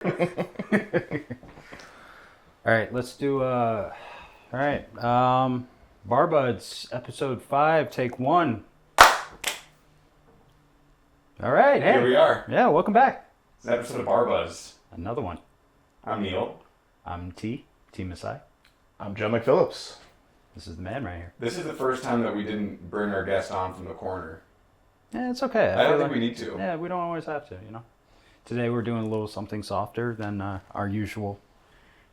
All right, let's do. All right, Bar Buds, episode 5, take 1. All right, hey. Here we are. Yeah, welcome back. It's an episode of Bar Buzz. Another one. I'm Neil. I'm T Masai. I'm Joe McPhillips. This is the man right here. This is the first time that we didn't bring our guest on from the corner. Yeah, it's okay. I don't think we need to. Yeah, we don't always have to, you know. Today we're doing a little something softer than our usual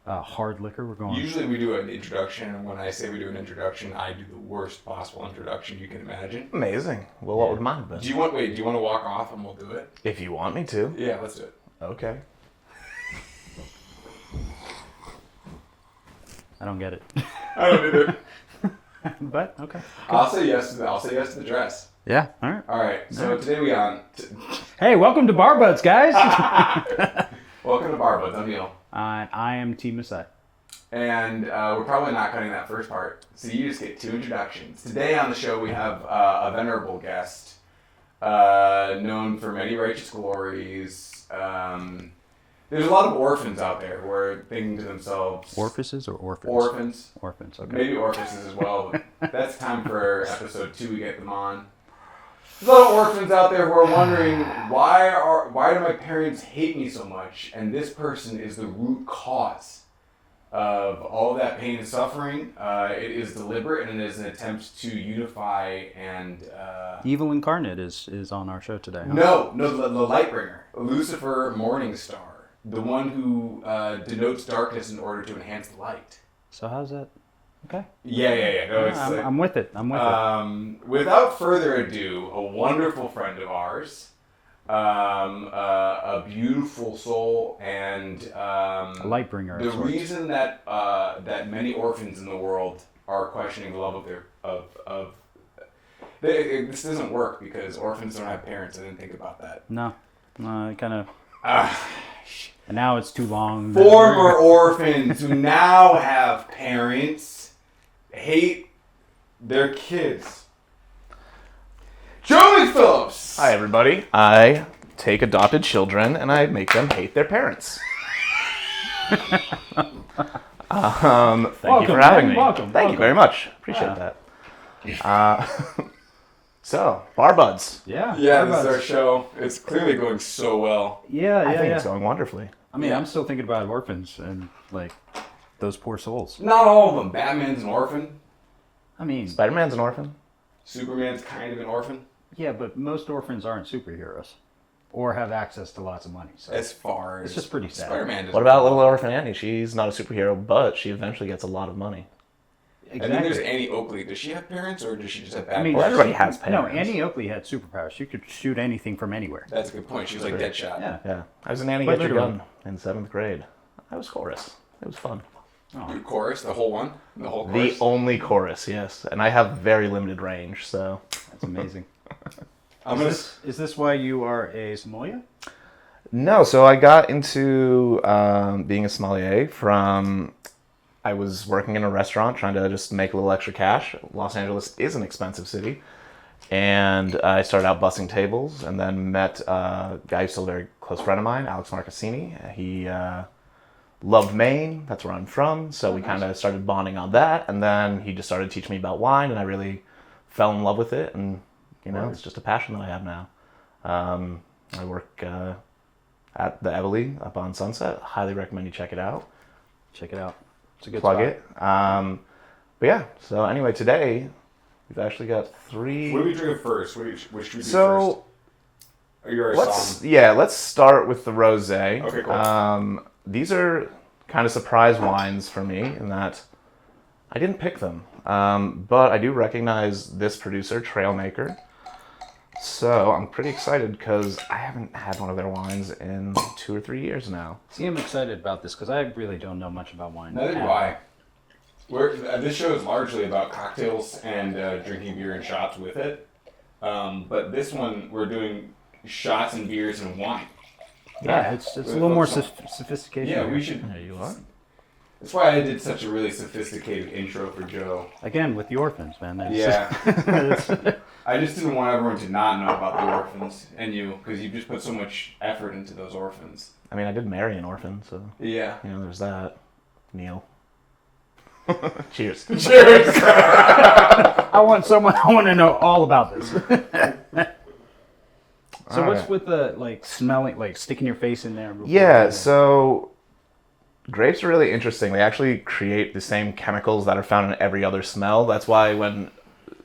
hard liquor. We're going. Usually we do an introduction, and when I say we do an introduction, I do the worst possible introduction you can imagine. Amazing. Well, what would mine have been? Do you want to walk off and we'll do it? If you want me to. Yeah, let's do it. Okay. I don't get it. I don't either. But okay. I'll say yes to the dress. Yeah. All right. All right. So today we on. Hey, welcome to Bar Buds, guys. Welcome to Bar Buds. I'm Neil. I am T Masai. And we're probably not cutting that first part. So you just get 2 introductions. Today on the show we have a venerable guest, known for many righteous glories. There's a lot of orphans out there who are thinking to themselves... Orifices or orphans? Orphans. Orphans, okay. Maybe orifices as well. But that's time for episode 2 we get them on. There's a lot of orphans out there who are wondering, why do my parents hate me so much? And this person is the root cause of all of that pain and suffering. It is deliberate, and it is an attempt to unify and... Evil Incarnate is on our show today, huh? No, the Lightbringer. Lucifer Morningstar. The one who denotes darkness in order to enhance the light. So how's that? Okay. Yeah. No, it's I'm with it. Without further ado, a wonderful friend of ours, a beautiful soul, and a light bringer. The reason that that many orphans in the world are questioning the love of this doesn't work because orphans don't have parents. I didn't think about that. No, kind of. And now it's too long. Former orphans who now have parents hate their kids. Joe McPhillips! Hi, everybody. I take adopted children and I make them hate their parents. Thank you for having me. Thank you very much. Appreciate that. So, Bar Buds. Yeah, this is our show. It's clearly going so well. I think it's going wonderfully. I mean, I'm still thinking about orphans and, like, those poor souls. Not all of them. Batman's an orphan. I mean... Spider-Man's an orphan. Superman's kind of an orphan. Yeah, but most orphans aren't superheroes. Or have access to lots of money. So as far as... It's just pretty sad. Spider-Man. What about little orphan Annie? She's not a superhero, but she eventually gets a lot of money. Exactly. And then there's Annie Oakley. Does she have parents, or does she just have bad parents? Well, everybody has parents. No, Annie Oakley had superpowers. She could shoot anything from anywhere. That's a good point. She was like Deadshot. Yeah. I was an Annie Get Your Gun in 7th grade. I was chorus. It was fun. Your chorus? The whole one? The whole chorus? The only chorus, yes. And I have very limited range, so... That's amazing. Is this why you are a sommelier? No, so I got into being a sommelier from... I was working in a restaurant trying to just make a little extra cash. Los Angeles is an expensive city. And I started out bussing tables and then met a guy who's still a very close friend of mine, Alex Marcassini. He loved Maine. That's where I'm from. So we kind of started bonding on that. And then he just started teaching me about wine, and I really fell in love with it. And, it's just a passion that I have now. I work at the Evely up on Sunset. Highly recommend you check it out. Check it out. It's a good plug spot. It. But yeah, so anyway, today we've actually got 3. What are we drinking first? Which should we do first? Let's start with the rosé. Okay, cool. These are kind of surprise wines for me in that I didn't pick them, but I do recognize this producer, Trailmaker. So I'm pretty excited because I haven't had one of their wines in 2 or 3 years now. See, I'm excited about this because I really don't know much about wine. Neither do I. This show is largely about cocktails and drinking beer and shots with it. But this one, we're doing shots and beers and wine. Yeah, it's a little more sophisticated. Yeah, we should. There you are. That's why I did such a really sophisticated intro for Joe. Again, with the orphans, man. Yeah. I just didn't want everyone to not know about the orphans and you, because you just put so much effort into those orphans. I mean, I did marry an orphan, so Yeah. there's that. Neil. Cheers. Cheers. I want to know all about this. So All what's right. with the like smelling, like sticking your face in there? before Yeah, you- so grapes are really interesting. They actually create the same chemicals that are found in every other smell. That's why when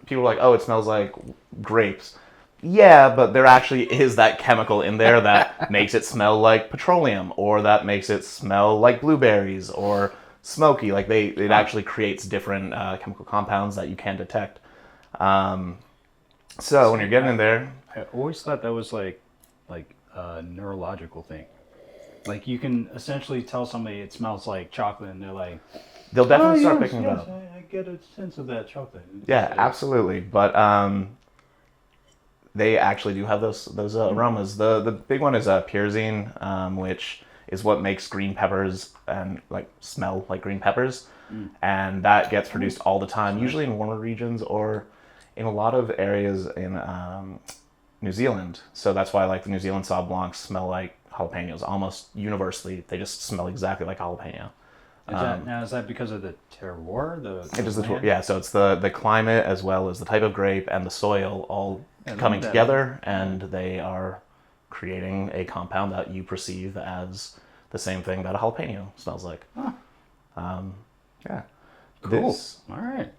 people are like, oh, it smells like grapes. Yeah, but there actually is that chemical in there that makes it smell like petroleum, or that makes it smell like blueberries, or smoky. Like it actually creates different chemical compounds that you can detect. So when you're getting in there, I always thought that was like a neurological thing. Like you can essentially tell somebody it smells like chocolate, and they're like, they'll definitely "Oh, start yes, picking it yes, up. I get a sense of that chocolate." Yeah, absolutely. But they actually do have those aromas. The big one is pyrazine, which is what makes green peppers and like smell like green peppers, and that gets produced all the time, usually in warmer regions or in a lot of areas in New Zealand. So that's why like the New Zealand Sauv Blancs smell like jalapenos almost universally. They just smell exactly like jalapeno. Is that because of the terroir? It is land? yeah. So it's the climate as well as the type of grape and the soil all coming that. together, and they are creating a compound that you perceive as the same thing that a jalapeno smells like. Yeah. Cool. This, All right.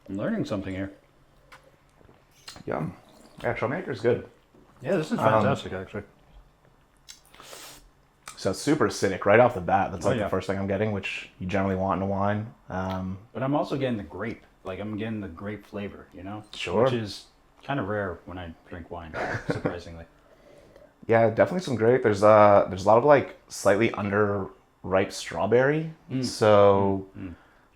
I'm learning something here. yum. Yeah, Trailmaker's good. Yeah, this is fantastic, actually. So it's super acidic right off the bat. That's like yeah. the first thing I'm getting, which you generally want in a wine. But I'm also getting the grape. Like, I'm getting the grape flavor, you know? Sure. Which is kind of rare when I drink wine, surprisingly. Yeah, definitely some grape. There's a lot of like slightly underripe strawberry. So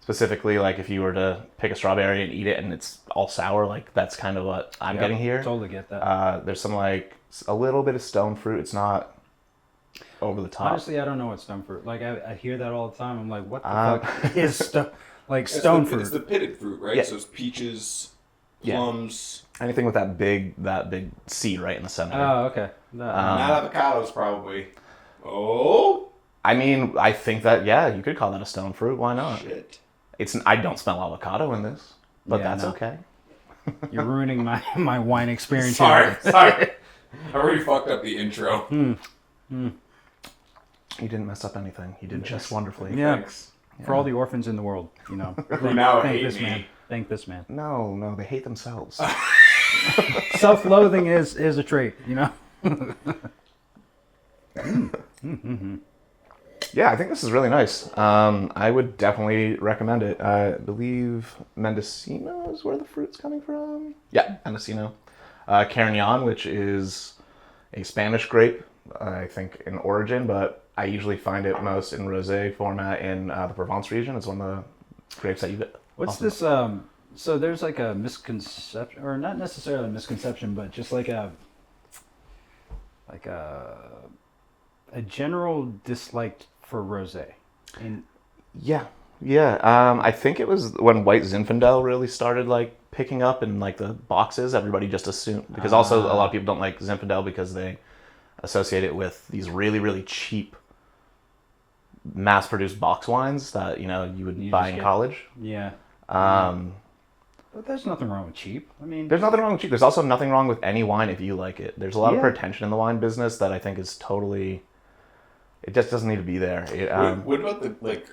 specifically, like if you were to pick a strawberry and eat it and it's all sour, like that's kind of what I'm getting here. Totally get that. There's some like a little bit of stone fruit. It's not over the top. Honestly, I don't know what stone fruit. Like, I hear that all the time. I'm like, what the fuck is stone? Like, It's stone the, fruit. It's the pitted fruit, right? Yeah. So it's peaches, Yeah. plums, Anything with that big seed right in the center. Oh, okay. not avocados, probably. Oh I mean, I think that you could call that a stone fruit. Why not? shit! I don't smell avocado in this, but Yeah, that's no. okay. You're ruining my wine experience Sorry, here. sorry. I already fucked up the intro. You didn't mess up anything. You did just wonderfully. Yeah. Thanks. For all the orphans in the world, you know. Who now thank hate this me. man. Thank this man. No, they hate themselves. Self-loathing is a trait, you know. Yeah, I think this is really nice. I would definitely recommend it. I believe Mendocino is where the fruit's coming from. Yeah, Mendocino. Carignan, which is a Spanish grape, I think, in origin, but I usually find it most in rosé format in the Provence region. It's one of the grapes that you get. What's this? So there's like a misconception, or not necessarily a misconception, but just like a general dislike for rosé. And Yeah. I think it was when white Zinfandel really started like picking up in like the boxes. Everybody just assumed, because also a lot of people don't like Zinfandel because they associate it with these really, really cheap mass-produced box wines that you would buy just in get- college. yeah, but there's nothing wrong with cheap. I mean, There's nothing wrong with cheap. There's also nothing wrong with any wine if you like it. There's a lot of Yeah. pretension in the wine business that I think is totally. It just doesn't need to be there. What about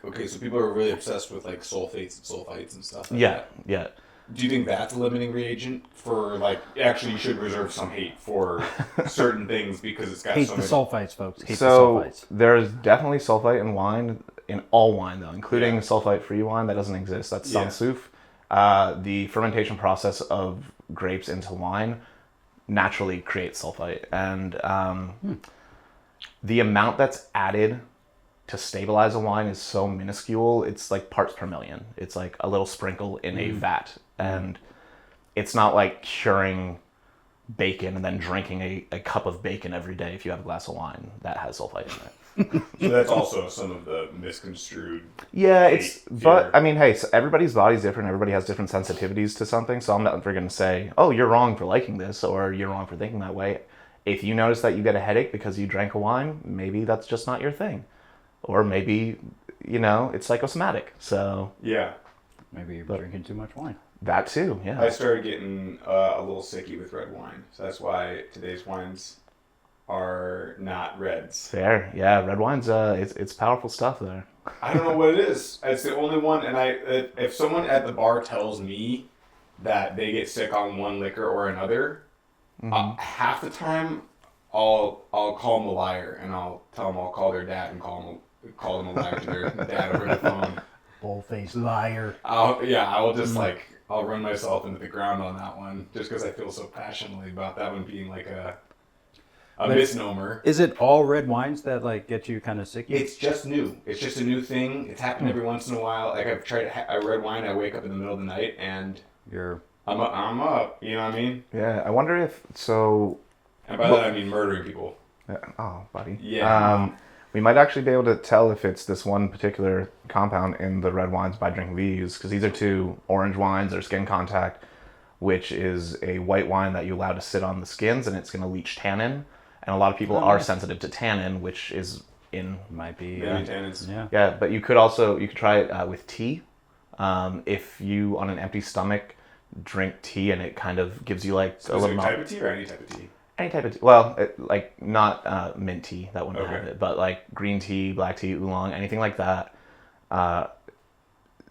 okay, so people are really obsessed with like sulfates and sulfites and stuff like Yeah, that. yeah. Do you think that's a limiting reagent for actually you should reserve some hate for certain things because it's got hate so the many... sulfites, folks. Hate the So sulfites. there's definitely sulfite in wine, in all wine though, including sulfite-free wine that doesn't exist. That's Yeah. sans-souf. The fermentation process of grapes into wine naturally creates sulfite, and the amount that's added to stabilize a wine is so minuscule. It's like parts per million. It's like a little sprinkle in a vat, and it's not like curing bacon and then drinking a cup of bacon every day if you have a glass of wine that has sulfite in it. So that's also some of the misconstrued. Yeah, hate but here. I mean, hey, so everybody's body's different. Everybody has different sensitivities to something. So I'm not going to say, oh, you're wrong for liking this or you're wrong for thinking that way. If you notice that you get a headache because you drank a wine, maybe that's just not your thing. Or maybe, it's psychosomatic. So Yeah. Maybe you're drinking too much wine. that too, yeah. I started getting a little sicky with red wine. So that's why today's wines are not reds. Fair. Yeah, red wine's, it's powerful stuff there. I don't know what it is. It's the only one. And if someone at the bar tells me that they get sick on one liquor or another, half the time I'll call them a liar and I'll tell them I'll call their dad and call them a liar to their dad over the phone. Bull-faced liar. I will just I'll run myself into the ground on that one just because I feel so passionately about that one being like a misnomer. Is it all red wines that like get you kind of sicky? It's just new. It's just a new thing. It's happened every once in a while. Like I've tried a red wine. I wake up in the middle of the night and I'm up. You know what I mean? Yeah, I wonder if, so... And by that I mean murdering people. Oh, buddy. Yeah. We might actually be able to tell if it's this one particular compound in the red wines by drinking these, because these are two orange wines that are skin contact, which is a white wine that you allow to sit on the skins, and it's going to leach tannin. And a lot of people are sensitive to tannin, which is in... Might be. tannins. Yeah. Yeah, but you could try it with tea. If you, on an empty stomach, drink tea and it kind of gives you like a little... type of tea or any type of tea? Any type of tea. Well, not mint tea, that wouldn't Okay. have it, but like green tea, black tea, oolong, anything like that.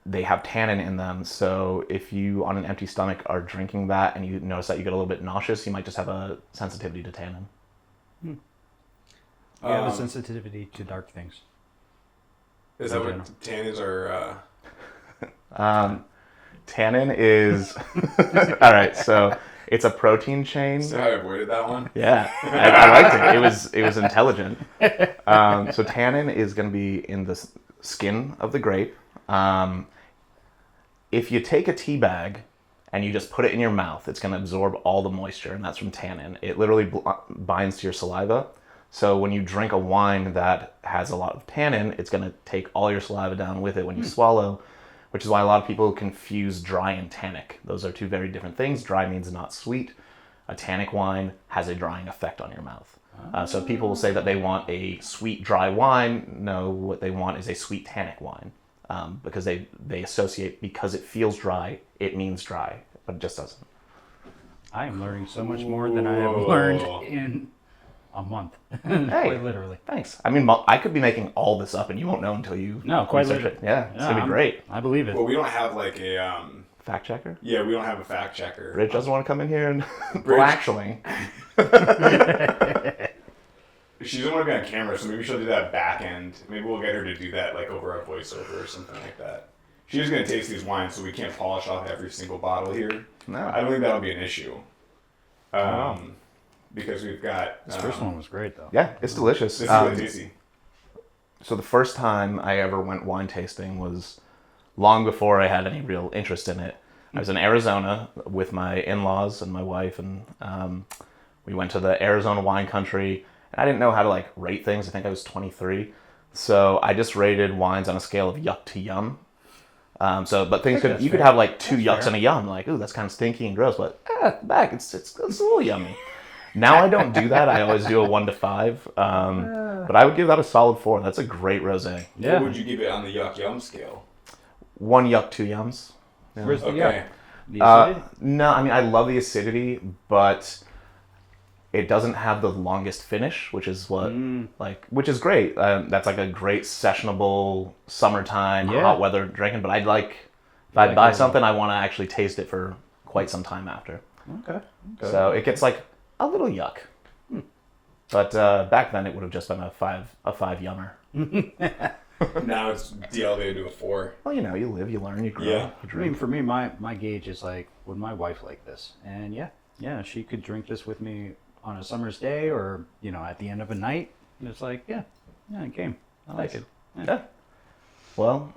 They have tannin in them, so if you, on an empty stomach, are drinking that and you notice that you get a little bit nauseous, you might just have a sensitivity to tannin. I have a sensitivity to dark things. Is that what tannins are? Tannin is... All right, so it's a protein chain. So I avoided that one. Yeah, I liked it. It was intelligent. So tannin is going to be in the skin of the grape. If you take a tea bag and you just put it in your mouth, it's going to absorb all the moisture, and that's from tannin. It literally binds to your saliva. So when you drink a wine that has a lot of tannin, it's going to take all your saliva down with it when you swallow, which is why a lot of people confuse dry and tannic. Those are two very different things. Dry means not sweet. A tannic wine has a drying effect on your mouth. So people will say that they want a sweet, dry wine. No, what they want is a sweet tannic wine. Because they associate, because it feels dry, it means dry, but it just doesn't. I am learning so much more than I have learned in a month. Hey, Quite literally. thanks. I mean, I could be making all this up and you won't know until you Quite research literally. it. Yeah, it's going to be great. I believe it. Well, we don't have like a Fact checker? Yeah, we don't have a fact checker. Rich doesn't want to come in here and... Rich. Well, actually... She doesn't want to be on camera, so maybe she'll do that back end. Maybe we'll get her to do that like over a voiceover or something like that. She's going to taste these wines, so we can't polish off every single bottle here. No. I don't think that'll be an issue. Because we've got... This first one was great, though. Yeah, it's delicious. This is really tasty. So the first time I ever went wine tasting was long before I had any real interest in it. I was in Arizona with my in-laws and my wife, and we went to the Arizona wine country. And I didn't know how to like rate things. I think I was 23, so I just rated wines on a scale of yuck to yum. But things you could have like two yucks and a yum, like, ooh, that's kind of stinky and gross, but back it's a little yummy. Now I don't do that. I always do a 1 to 5. But I would give that a solid 4. That's a great rosé. Yeah. What would you give it on the yuck yum scale? 1 yuck, 2 yums. Yeah. Where's the Okay. The acidity? No, I mean I love the acidity, but it doesn't have the longest finish, which is which is great. That's like a great sessionable summertime hot weather drinking. But I'd if I buy something, I want to actually taste it for quite some time after. Okay. So it gets like a little yuck. But back then it would have just been a 5 yummer. Now it's elevated to a 4. Well, you live, you learn, you grow, Yeah. you I drink. mean, for me, my gauge is like, would my wife like this? And yeah, she could drink this with me on a summer's day, or at the end of a night. And it's like, yeah, it came. I like it. Yeah. Well,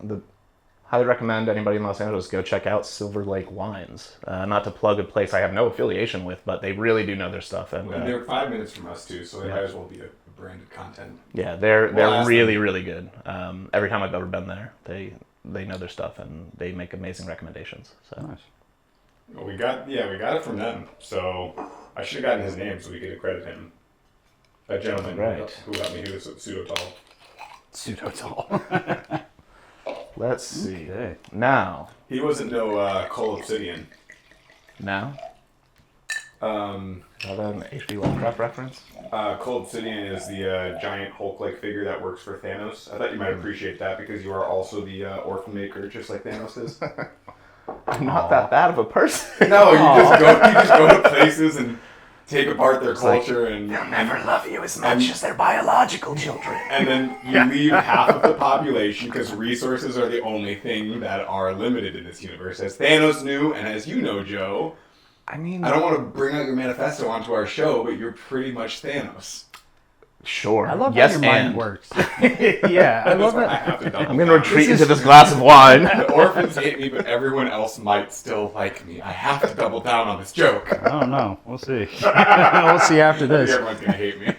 highly recommend anybody in Los Angeles go check out Silver Lake Wines. Not to plug a place I have no affiliation with, but they really do know their stuff. And They're 5 minutes from us too, so it might as well be a branded content. Yeah, they're ask really really good. Every time I've ever been there, they know their stuff and they make amazing recommendations. So Nice. Well, we got it from them. So I should have gotten his name so we could accredit him. That gentleman Right. who helped me, he was pseudo tall. Pseudo tall. let's see. Okay. Now, He wasn't no Cole Obsidian. now, Um, is that an H.P. Lovecraft reference? Cole Obsidian is the giant Hulk-like figure that works for Thanos. I thought you might appreciate that because you are also the orphan maker, just like Thanos is. I'm not that bad of a person. No, you just go to places and take apart their culture and never love you as much as their biological children. and then you leave half of the population because resources are the only thing that are limited in this universe. As Thanos knew, and as you know, Joe, I mean, I don't want to bring out your manifesto onto our show, but you're pretty much Thanos. sure. I love yes, how your mind and works. Yeah, I love I it. have to double I'm going to down. retreat into this glass of wine. The orphans hate me, but everyone else might still like me. I have to double down on this joke. I don't know. We'll see. We'll see after I think this. everyone's gonna hate me.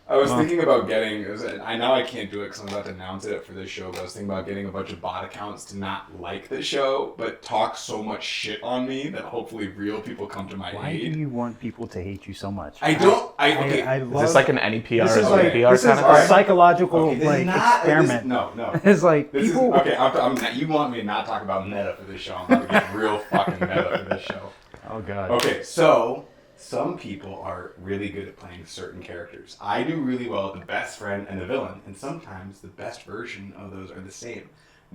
I was thinking about getting. I know I can't do it because I'm about to announce it for this show. But I was thinking about getting a bunch of bot accounts to not like the show, but talk so much shit on me that hopefully real people come to my Why aid. do you want people to hate you so much? I don't. Okay. I Is love this like an NEPR This is or like PR this is kind of a thing? psychological Okay, this is like not- experiment. no. It's like This people. is okay. I'm not, you want me to not talk about meta for this show? I'm about to get real fucking meta for this show. Oh god. Okay, so some people are really good at playing certain characters. I do really well at the best friend and the villain, and sometimes the best version of those are the same.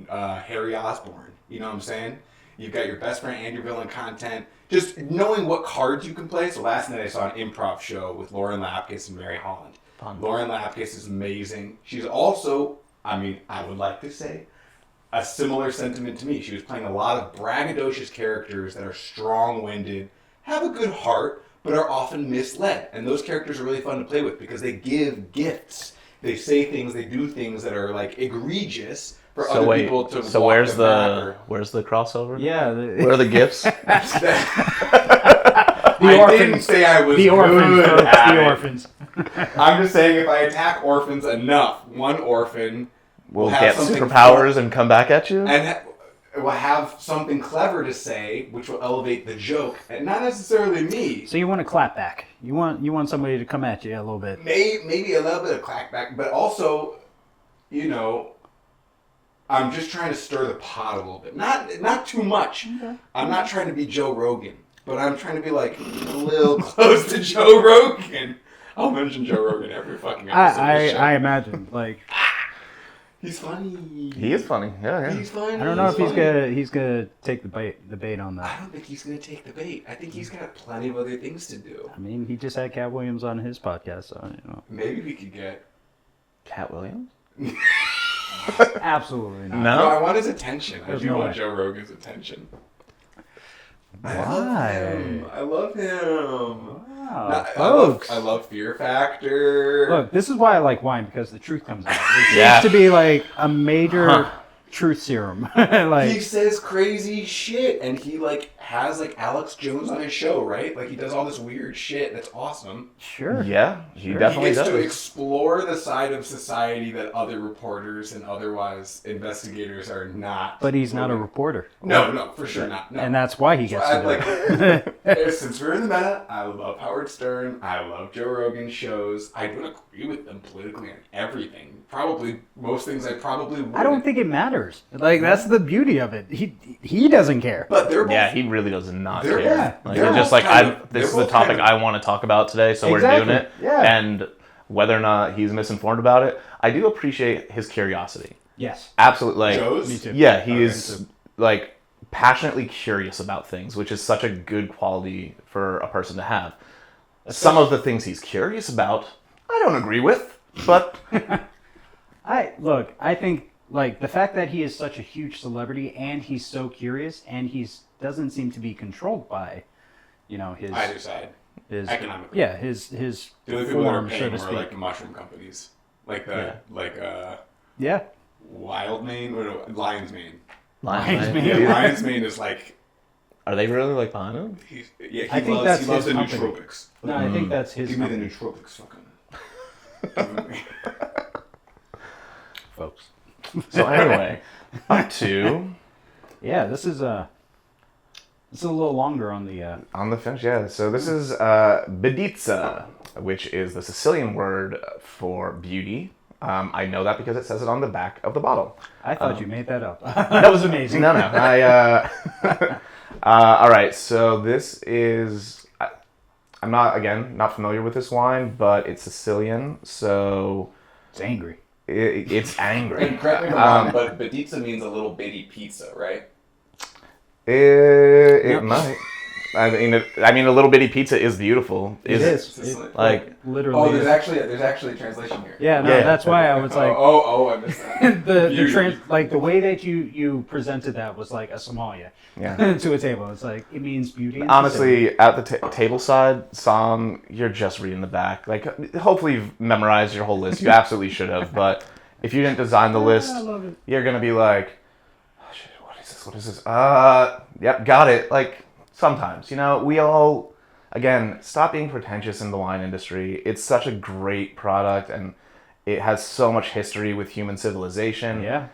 Harry Osborn, you know what I'm saying? You've got your best friend and your villain content. Just knowing what cards you can play. So last night I saw an improv show with Lauren Lapkus and Mary Holland. Fun. Lauren Lapkus is amazing. She's also, I would like to say, a similar sentiment to me. She was playing a lot of braggadocious characters that are strong-winded, have a good heart, but are often misled. And those characters are really fun to play with because they give gifts. They say things, they do things that are like egregious for other people to So walk where's them back the or- where's the crossover? Yeah. Where are the gifts? I didn't say I was The orphans. good Folks, at the it. orphans. I'm just saying if I attack orphans enough, one orphan We'll have get something superpowers and come back at you. and will have something clever to say, which will elevate the joke, and not necessarily me. So you want to clap back. You want somebody to come at you a little bit. Maybe a little bit of clackback, but also, I'm just trying to stir the pot a little bit. Not too much. Okay. I'm not trying to be Joe Rogan, but I'm trying to be like a little close to Joe Rogan. I'll mention Joe Rogan every fucking episode. of the show. I imagine like He's funny. He is funny. Yeah. He's funny. I don't know if funny. he's gonna take the bait on I that. don't think he's gonna take the bait. I think he's got plenty of other things to do. I mean, he just had Cat Williams on his podcast, so Maybe we could get. Cat Williams? absolutely not. No, No. I want his attention. I There's do no want way. Joe Rogan's attention. Why? I love him. Wow, I folks. love Fear Factor. Look, this is why I like wine because the truth comes out. It seems Yeah. to be like a major truth serum. like He says crazy shit, and he has Alex Jones on his show, right? Like he does all this weird shit. That's awesome. sure. Yeah, he Sure. definitely He gets to does. explore the side of society that other reporters and otherwise investigators are not. But he's not a reporter. No, for sure not. No. And that's why he gets I, to do it. Since we're in the meta, I love Howard Stern. I love Joe Rogan shows. I don't agree with them politically on everything. Probably most things I probably would. I don't think it matters. Like that's the beauty of it. He doesn't care. But they're both. Yeah, he really does not They're care. both- Like, they're it's just both like kind of- this is they're the both topic kind of- I want to talk about today, so we're Exactly, doing it. yeah. And whether or not he's misinformed about it, I do appreciate his curiosity. Yes. Absolutely, like Joe's? Me too. yeah, he Okay. is like passionately curious about things, which is such a good quality for a person to have. Some of the things he's curious about, I don't agree with, but I think like the fact that he is such a huge celebrity and he's so curious and doesn't seem to be controlled by, his Either side. his economically. yeah his The only people that are form, so paying to are speak. like mushroom companies, Yeah. Wild Mane or no, Lion's Mane. Lions, Mane. Yeah, Lion's Mane is are they really like behind him? he I think loves that's he loves his the company. nootropics. No, I think that's his. Give me the company. nootropics, fucking. folks. So anyway, up to Yeah, this is a little longer on the. on the finish. Yeah. So this is bellezza, which is the Sicilian word for beauty. I know that because it says it on the back of the bottle. I thought you made that up. That was amazing. No. All right. So this is. I'm not familiar with this wine, but it's Sicilian, so It's angry. it's angry. And correct me if I'm wrong, but bellezza means a little bitty pizza, right? It might. I mean, a little bitty pizza is beautiful. It is. It- Like, Literally. Oh, is. there's actually a translation here. Yeah, no, Yeah. that's why I was like, I missed that. the way that you presented that was like a sommelier yeah. to a table. It's like it means beauty. in Honestly, at the table side, you're just reading the back. Like, hopefully you've memorized your whole list. You absolutely should have. But if you didn't design the list, I love it. you're gonna be like, oh, shit, what is this? Yep, got it. Like, sometimes, we all, again, stop being pretentious in the wine industry. It's such a great product, and it has so much history with human civilization. Yeah.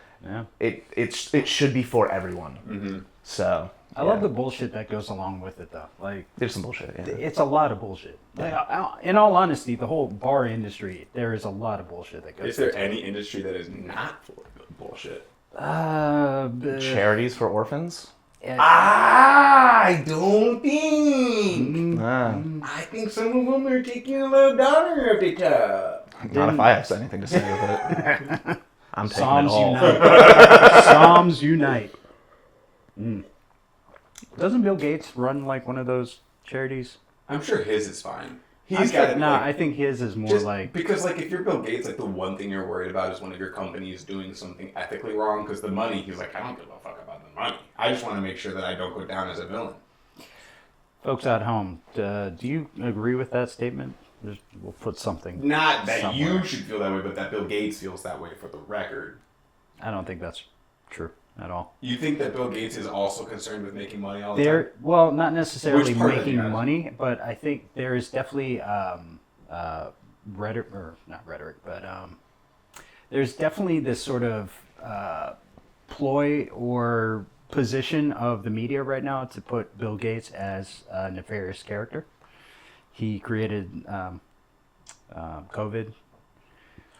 It should be for everyone. Mm-hmm. So I love the bullshit that goes along with it, though. Like, there's some bullshit. Yeah. it's a lot of bullshit. Like, in all honesty, the whole bar industry, there is a lot of bullshit that goes. Is there any industry that is not full of bullshit? Charities for orphans. I don't think. Ah, I think some of them are taking a little dollar of the top. not if I have anything to say with it. I'm taking Psalms it all. unite. Psalms unite. Doesn't Bill Gates run like one of those charities? I'm sure his is fine. I He's got think- it. Nah, like, I think his is more just like. because like if you're Bill Gates, like the one thing you're worried about is one of your companies doing something ethically wrong. Because the money, he's like, I don't give a fuck about the money. I just want to make sure that I don't go down as a villain. Folks at home, do you agree with that statement? We'll put something. Not that Somewhere. you should feel that way, but that Bill Gates feels that way for the record. I don't think that's true at all. You think that Bill Gates is also concerned with making money all the time? There, well, not necessarily Which part of making it, guys? money, but I think there is definitely rhetoric, or not rhetoric, but there's definitely this sort of ploy or position of the media right now to put Bill Gates as a nefarious character. He created COVID.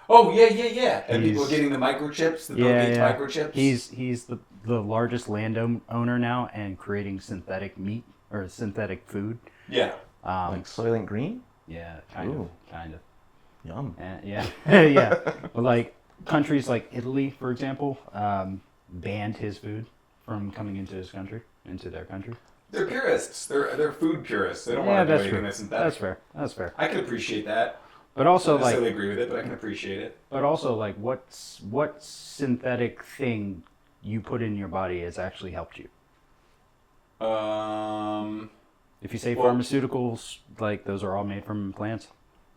Oh yeah. And people He's- are getting the microchips, the Bill Gates microchips. He's the largest landowner now and creating synthetic meat or synthetic food. yeah. Like Soylent Green? Yeah, Ooh. kind of. Yum. Yeah, yeah. But like countries like Italy, for example, banned his food from coming into their country. They're purists. They're food purists. They don't Yeah, want to do that's anything true. that's synthetic. That's fair. That's fair. I can appreciate that. But also I don't necessarily like, agree with it, but I can appreciate it. what synthetic thing you put in your has actually helped you? If you say Well- pharmaceuticals, like those are all made from plants.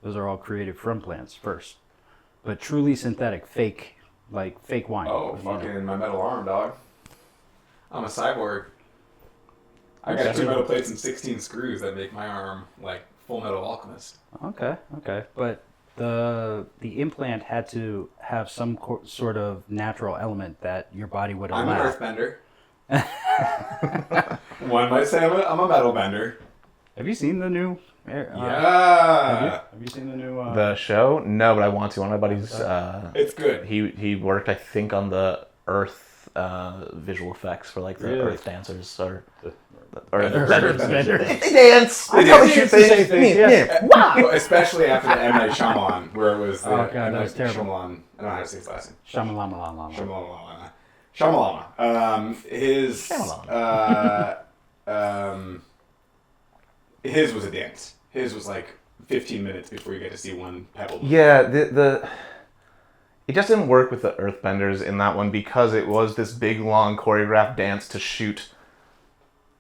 Those are all created from plants first. But truly synthetic, fake wine. Oh, you know. fucking my metal arm, dog. I'm a cyborg. I got Okay. 2 metal plates and 16 screws that make my arm like Full Metal Alchemist. Okay. But the implant had to have some sort of natural element that your body would I'm an allow. earthbender. One might say I'm a metal bender. Have you seen the new? Yeah. Have you seen the new? The show? No, but I want to. One of my buddies, It's good. he worked, I think, on the Earth visual effects for like the Really? Earth dancers or Earthbender. They dance. They That's how do. they shoot It's the same things. thing, Yeah, yeah. yeah. Well, especially after the M. Night Shyamalan, where it was the Oh, God, M. that Night was terrible. Shyamalan. I don't know how to say his last name. Shamalama. Shyamalan. His was a dance. His was like 15 minutes before you get to see one pebble. Yeah, it just didn't work with the Earthbenders in that one because it was this big, long, choreographed dance to shoot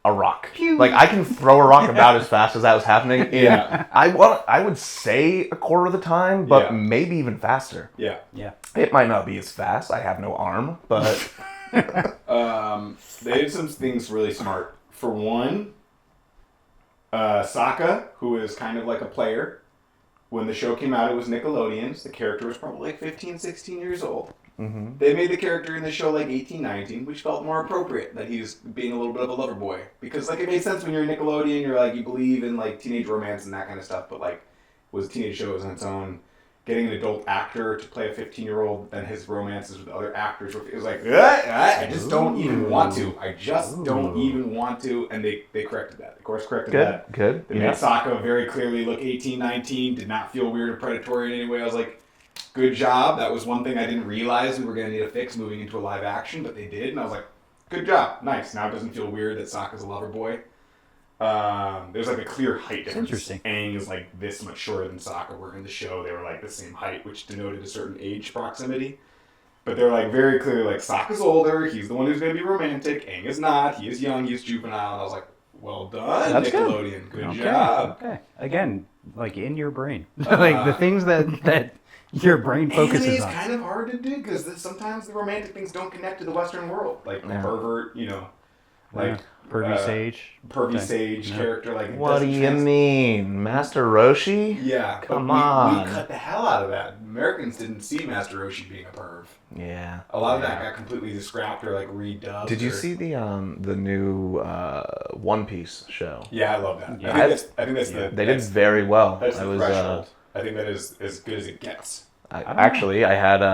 a rock. Like, I can throw a rock about as fast as that was happening. Yeah. I would say a quarter of the time, but Yeah. maybe even faster. Yeah. Yeah. It might not be as fast. I have no arm, but They did some things really smart. For one, Sokka, who is kind of like a player, when the show came out, it was Nickelodeon's. The character was probably like 15, 16 years old. Mm-hmm. They made the character in the show like 18, 19, which felt more appropriate that he's being a little bit of a lover boy. Because like it made sense when you're Nickelodeon, you're like, you believe in like teenage romance and that kind of stuff, but like it was a teenage show on its own. Getting an adult actor to play a 15-year-old, then his romances with other actors, it was like, I just don't even want to. I just don't even want to. And they corrected that. Of course, corrected that. Good. They made Sokka very clearly look 18, 19, did not feel weird or predatory in any way. I was like, good job. That was one thing I didn't realize we were going to need to fix moving into a live action, but they did. And I was like, good job. Nice. Now it doesn't feel weird that Sokka's a lover boy. There's like a clear height difference. Interesting. Aang is like this much shorter than Sokka. Where in the show they were like the same height, which denoted a certain age proximity. But they're like very clearly like Sokka's older. He's the one who's going to be romantic. Aang is not. He is young. He's juvenile. And I was like, well done, That's Nickelodeon. Good Okay. job. Okay. Again, like in your brain, like the things that your brain Anime focuses is on. kind of hard to do because sometimes the romantic things don't connect to the Western world. Like the pervert, like Pervy Sage. pervy sage character. Like it What do doesn't you trans- mean? Master Roshi? Yeah, Come but on. We cut the hell out of that. Americans didn't see Master Roshi being a perv. Yeah. A lot of that got completely scrapped or like redubbed. Did you or- see the new One Piece show? Yeah, I love that. Yeah. I think that's the They did very well. that's I the was threshold. I think that is as good as it gets. I had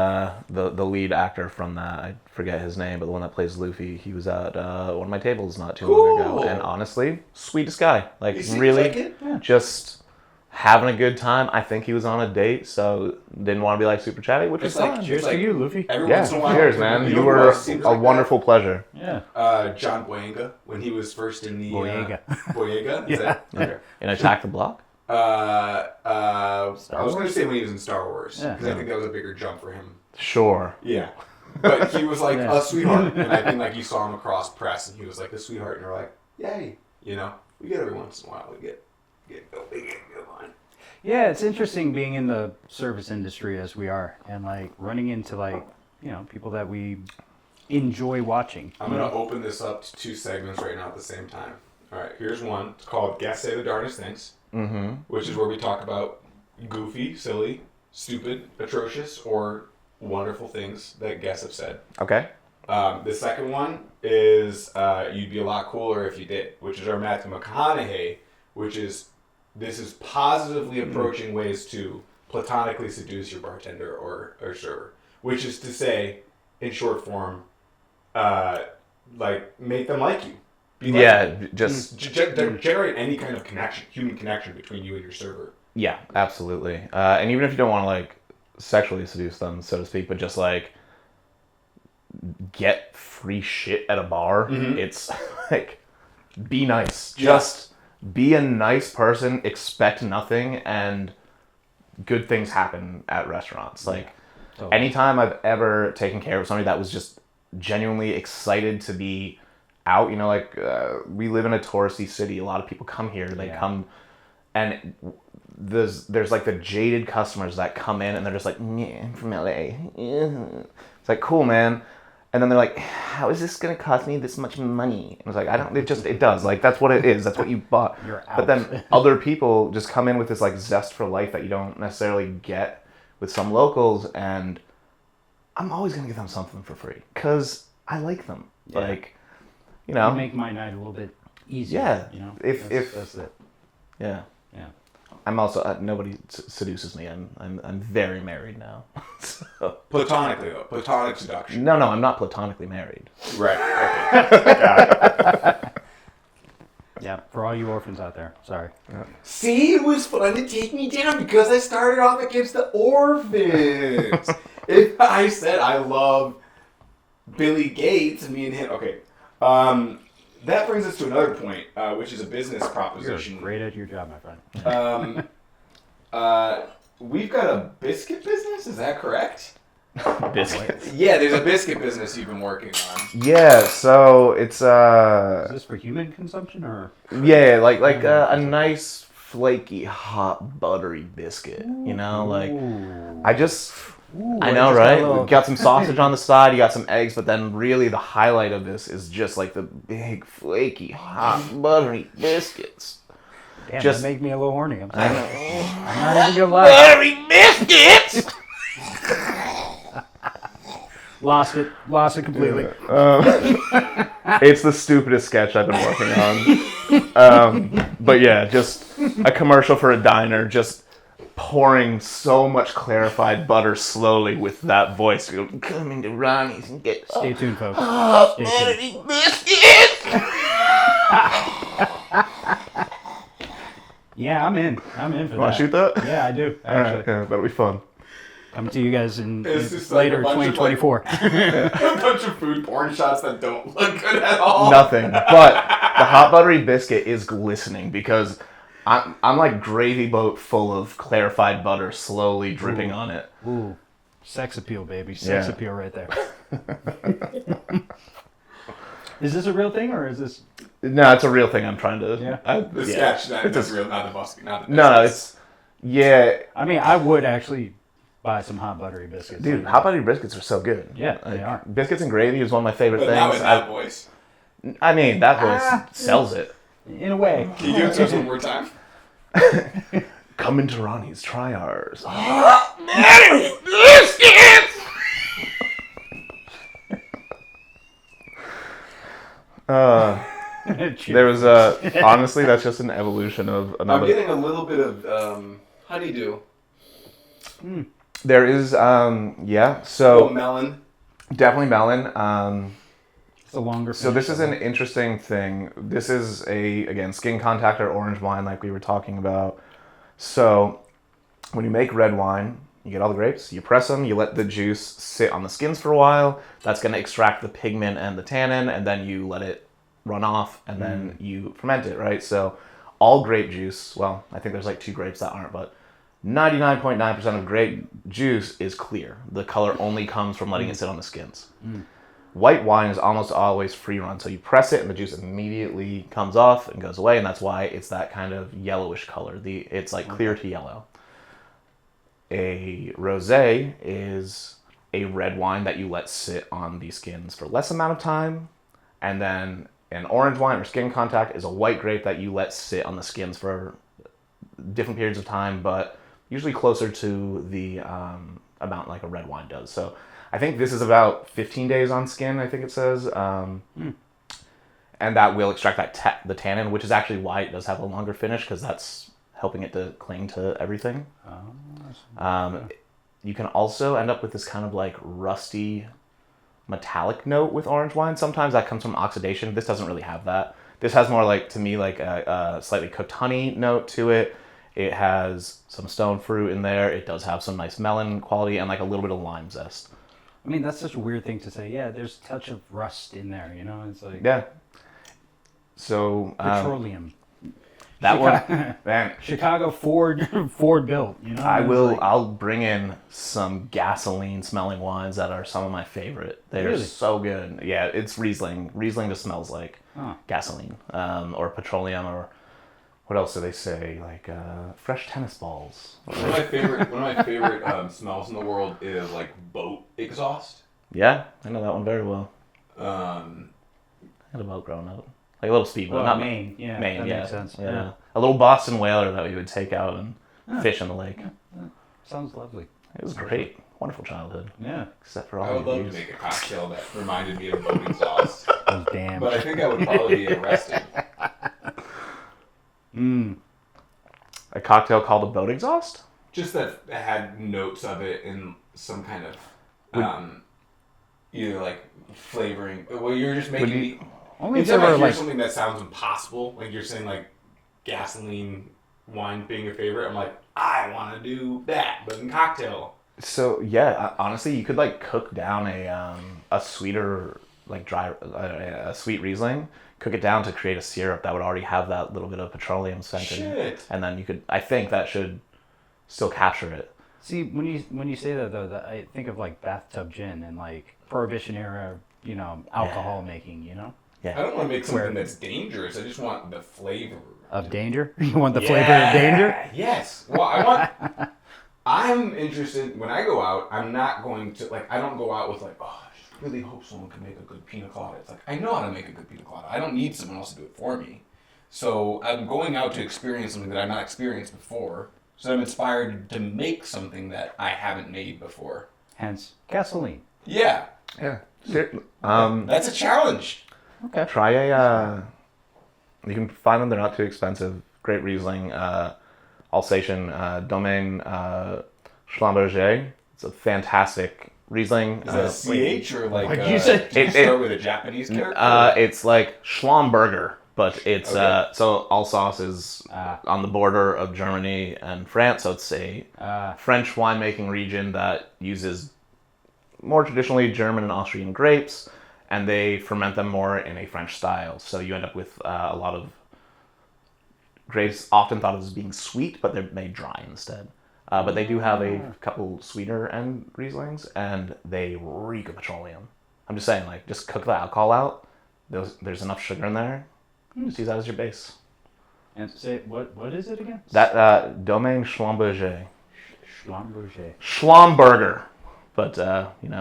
the lead actor from that. I forget his name, but the one that plays Luffy. He was at one of my tables not too long ago, Cool. and honestly, sweetest guy. Like He seems really, like it. just having a good time. I think he was on a date, so didn't want to be like super chatty, which was It's like- fine. Cheers like- to you, Luffy. Every Yeah, once in a while, cheers, man. know You who were else seems a like that? wonderful pleasure. Yeah. John Boyega when he was first in the Boyega. Boyega. Is Yeah. that okay? And Attack the Block. I was going to Wars? say when he was in Star Wars Yeah. because I think that was a bigger jump for him. Sure. Yeah, but he was like Yeah. a sweetheart, and I think like you saw him across press, and he was like a sweetheart, and you're like, yay, we get every once in a while, we get good one. Yeah, it's interesting being in the service industry as we are, and like running into like people that we enjoy watching. I'm gonna open this up to 2 segments right now at the same time. All right, here's one. It's called Guests Say the Darndest Things, which is where we talk about goofy, silly, stupid, atrocious, or wonderful things that guests have said. Okay. The second one is You'd Be a Lot Cooler If You Did, which is our Matthew McConaughey, which is this is positively approaching ways to platonically seduce your bartender or server, which is to say, in short form, like make them like you. Be like Yeah, you. just Generate any kind of connection, human connection between you and your server. yeah, absolutely. And even if you don't want to like sexually seduce them, so to speak, but just like get free shit at a bar, it's like be nice. Just be a nice person, expect nothing, and good things happen at restaurants. Like Totally. anytime I've ever taken care of somebody that was just genuinely excited to be out, we live in a touristy city. A lot of people come here. They come, and there's like the jaded customers that come in and they're just like, yeah, I'm from LA. Yeah. It's like, cool, man. And then they're like, how is this going to cost me this much money? And it's like, it does. Like, that's what it is. That's what you bought. You're But then other people just come in with this like zest for life that you don't necessarily get with some locals. And I'm always going to give them something for free because I like them. Yeah. Like, You make my night a little bit easier. Yeah. If that's it. yeah. Yeah. I'm also nobody seduces me. I'm very married now. So. Platonically, though. Platonic seduction. No, I'm not platonically married. Right. Okay. Got it. Yeah. For all you orphans out there, sorry. See, it was fun to take me down because I started off against the orphans. If I said I love Billy Gates, me and him. Okay. That brings us to another point, which is a business You're proposition. great at your job, my friend. We've got a biscuit business. Is that correct? Biscuits. Yeah, there's a biscuit business you've been working on. Yeah, so it's Is this for human consumption or? yeah, like a nice flaky hot buttery biscuit, like I just I know, just got a right? little- Got some sausage on the side, you got some eggs, but then really the highlight of this is just like the big flaky hot buttery biscuits. Damn, Just- that makes me a little horny. I'm I sorry. know. I'm not even gonna lie. Buttery biscuits! Lost it completely. It's the stupidest sketch I've been working on. But yeah, just a commercial for a diner, just pouring so much clarified butter slowly with that voice. Come into Ronnie's and get Stay tuned, folks. Stay tuned. buttery biscuits! Yeah, I'm in. I'm in for that. Want to shoot that? Yeah, I do. All right, Actually, yeah, that'll be fun. coming to you guys in It's just like later a bunch of, 2024. a bunch of food porn shots that don't look good at all. Nothing. But the hot buttery biscuit is glistening because I'm like gravy boat full of clarified butter slowly dripping on it. Ooh, sex appeal, baby. Sex Yeah. appeal right there. Is this a real thing or is this? No, it's a real thing I'm trying to. Yeah. The yeah. sketch, that's real, not the busking, not the No, biscuits. it's. Yeah. I mean, I would actually buy some hot buttery biscuits. Dude, hot buttery biscuits are so good. Yeah, they are. Biscuits and gravy is one of my favorite But now things. in that voice. I mean, that voice sells it. In a way. Can you do it to us one more time? Come into Ronnie's, try ours. There was honestly, that's just an evolution of I'm another. getting a little bit of honeydew. There is, yeah. Oh, So melon. definitely melon. It's a longer. So this finish, is an interesting thing. This is again skin contact or orange wine, like we were talking about. So when you make red wine, you get all the grapes, you press them, you let the juice sit on the skins for a while. That's going to extract the pigment and the tannin, and then you let it run off, and then you ferment it, right? So all grape juice, well, I think there's like 2 grapes that aren't, but 99.9% of grape juice is clear. The color only comes from letting it sit on the skins. White wine is almost always free run, so you press it and the juice immediately comes off and goes away, and that's why it's that kind of yellowish color. It's like clear to yellow. A rosé is a red wine that you let sit on the skins for less amount of time, and then an orange wine or skin contact is a white grape that you let sit on the skins for different periods of time, but usually closer to the amount like a red wine does. So I think this is about 15 days on skin, I think it says. And that will extract the tannin, which is actually why it does have a longer finish, because that's helping it to cling to everything. You can also end up with this kind of like rusty metallic note with orange wine. Sometimes that comes from oxidation. This doesn't really have that. This has more like, to me, like a slightly cooked honey note to it. It has some stone fruit in there. It does have some nice melon quality and like a little bit of lime zest. I mean, that's such a weird thing to say. Yeah, there's a touch of rust in there, you know? It's like Yeah. So petroleum. that one, man, Chicago Ford built, you know? I It's will. like- I'll bring in some gasoline-smelling wines that are some of my favorite. They're Really? so good. Yeah, it's Riesling. Riesling just smells like gasoline, or petroleum, or what else do they say? Like fresh tennis balls. One of my favorite smells in the world is like boat exhaust. Yeah, I know that one very well. I had a boat growing up, like a little speedboat, Well, not Maine, yeah, Maine, that yeah, makes sense. Yeah. Yeah. A little Boston whaler that we would take out and fish in the lake. Sounds lovely. It was great, wonderful childhood. Yeah. Except for all I would the love to abuse. make a cocktail that reminded me of boat exhaust, Those damn. but I think I would probably be arrested. A cocktail called a boat exhaust. Just that it had notes of it in some kind of, either like flavoring. Well, you're just making me. Only if Anytime there I were hear like something that sounds impossible, like you're saying like gasoline wine being your favorite, I'm like, I want to do that, but in cocktail. So yeah, honestly, you could like cook down a sweeter, like dry, a sweet Riesling. Cook it down to create a syrup that would already have that little bit of petroleum scent in it, Shit. and then you could. I think that should still capture it. see when you say that though, that I think of like bathtub gin and like Prohibition era, you know, alcohol making, you know, I don't want to make something that's dangerous. I just want the flavor. of danger. You want the flavor of danger? Yes. Well, I'm interested, when I go out, I'm not going to, like, I don't go out with like, oh, I just really hope someone can make a good pina colada. It's like, I know how to make a good pina colada. I don't need someone else to do it for me. So I'm going out to experience something that I've not experienced before. So I'm inspired to make something that I haven't made before. Hence, gasoline. Yeah, Yeah. that's a challenge. Okay. Try a. You can find them. They're not too expensive. Great Riesling, Alsatian, Domaine Schlumberger. It's a fantastic Riesling. Is that CH or like What'd you say? start with a Japanese character? It's like Schlumberger, but it's Okay. so Alsace is on the border of Germany and France. So it's a French winemaking region that uses more traditionally German and Austrian grapes, and they ferment them more in a French style. So you end up with a lot of grapes often thought of as being sweet, but they're made dry instead. But they do have a couple sweeter end Rieslings, and they reek of petroleum. I'm just saying, like, just cook the alcohol out. There's enough sugar in there. Just use that as your base. And say, what is it again? That Domaine Schlumberger. Schlumberger. Schlumberger. But,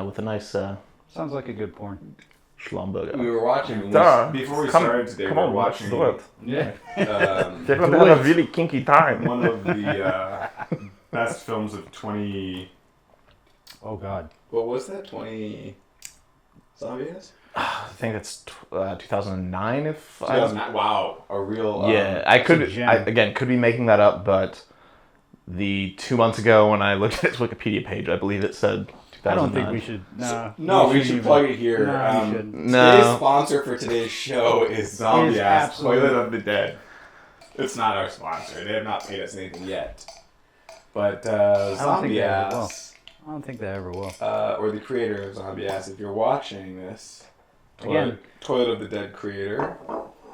with a nice Sounds like a good porn. Schlumberger. We were watching Before we started today, we were watching Yeah. They're going to have a really kinky time. one of the best films of 20. Oh God. what was that? 20 Zombies? I think it's 2009 if I... 2009. Wow, a real Yeah, I could, a gem. again, could be making that up, but the 2 months ago when I looked at its Wikipedia page, I believe it said 2009. I don't think we should. No, we should shouldn't plug even- it here. No, we shouldn't. Today's No. sponsor for today's show is Zombie Is Ass absolutely- Toilet of the Dead. It's not our sponsor. They have not paid us anything yet. But don't think Zombie they ever will. Ass, I don't think they ever will. or the creator of Zombie Ass, if you're watching this, Again. Toilet of the Dead creator.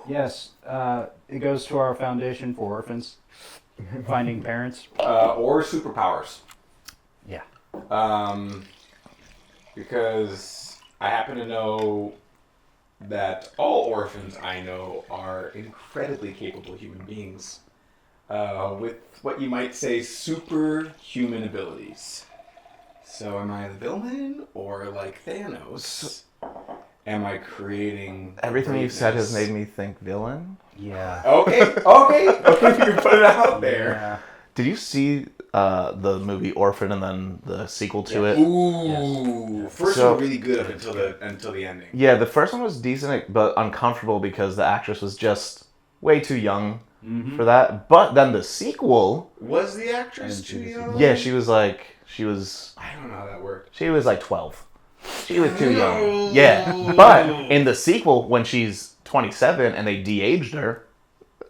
Yes, it goes to our foundation for orphans, finding parents. Or superpowers. Yeah. Because I happen to know that all orphans I know are incredibly capable human beings with what you might say superhuman abilities. So am I the villain or like Thanos? Am I creating Everything you've said has greatness? made me think villain. Yeah. Okay, you can put it out there. Yeah. Did you see the movie Orphan and then the sequel to it? Ooh, first So- one really good up until the ending. Yeah, the first one was decent, but uncomfortable because the actress was just way too young for that. But then the sequel, Was the actress And too she was- young? yeah, she was like 12. She was too young. Yeah, but in the sequel, when she's 27 and they de-aged her,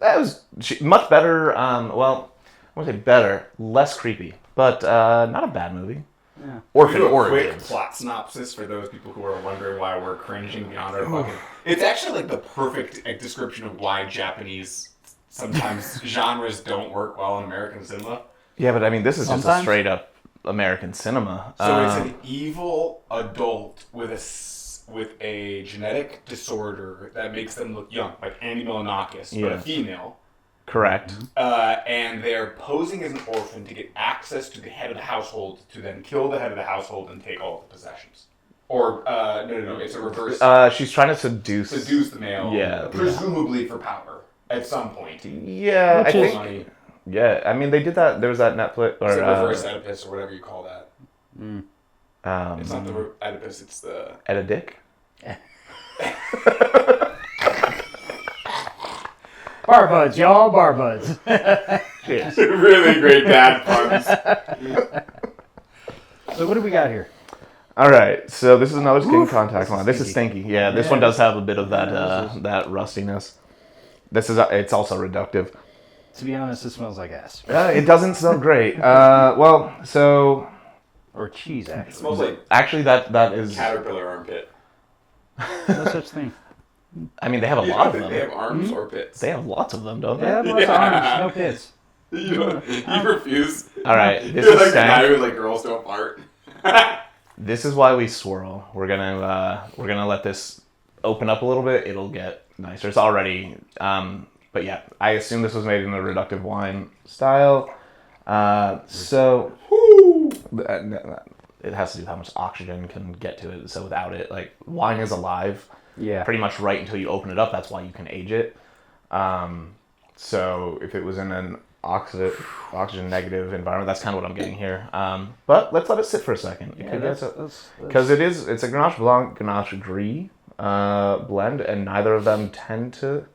that was much better. Well, I wouldn't say better, less creepy, but not a bad movie. Yeah. Orphan Do a quick Origins. plot synopsis for those people who are wondering why we're cringing beyond our fucking. It's actually like the perfect description of why Japanese sometimes genres don't work well in American cinema. Yeah, but I mean, this is just a Sometimes. straight up American cinema. So it's an evil adult with a genetic disorder that makes them look young, like Andy Milonakis, but a Yes. female. Correct. And they're posing as an orphan to get access to the head of the household to then kill the head of the household and take all the possessions. Or, no, it's a reverse. She's trying to seduce Seduce the male. Yeah. Presumably for power at some point. Yeah, Which I is- think. Money. Yeah, I mean, they did that. There was that Netflix It's a or reverse Oedipus or whatever you call that. It's not the Oedipus, it's the... Ed a Dick. Barbuds, y'all, barbuds. Cheers. really great dad puns. So what do we got here? All right, so this is another skin Oof, contact this is line. This is stinky. stinky. Yeah, this Yeah, one does have a bit of that this is- that rustiness. This is it's also reductive. To be honest, it smells like ass. It doesn't smell great. Well, so Or cheese, It actually. smells like actually that is. caterpillar armpit. No such thing. I mean, they have a You lot know, of they them. have arms or pits. They have lots of them, don't They they? have lots of arms, no pits. You refuse. All right, this You're is like the guy stank. who like girls don't fart. This is why we swirl. We're gonna let this open up a little bit. It'll get nicer. It's already. But yeah, I assume this was made in a reductive wine style. So it has to do with how much oxygen can get to it. So without it, like wine is alive Yeah. pretty much right until you open it up. That's why you can age it. So if it was in an oxygen negative environment, that's kind of what I'm getting here. But let's let it sit for a second. Because it's a Grenache Blanc, Grenache Gris blend, and neither of them tend to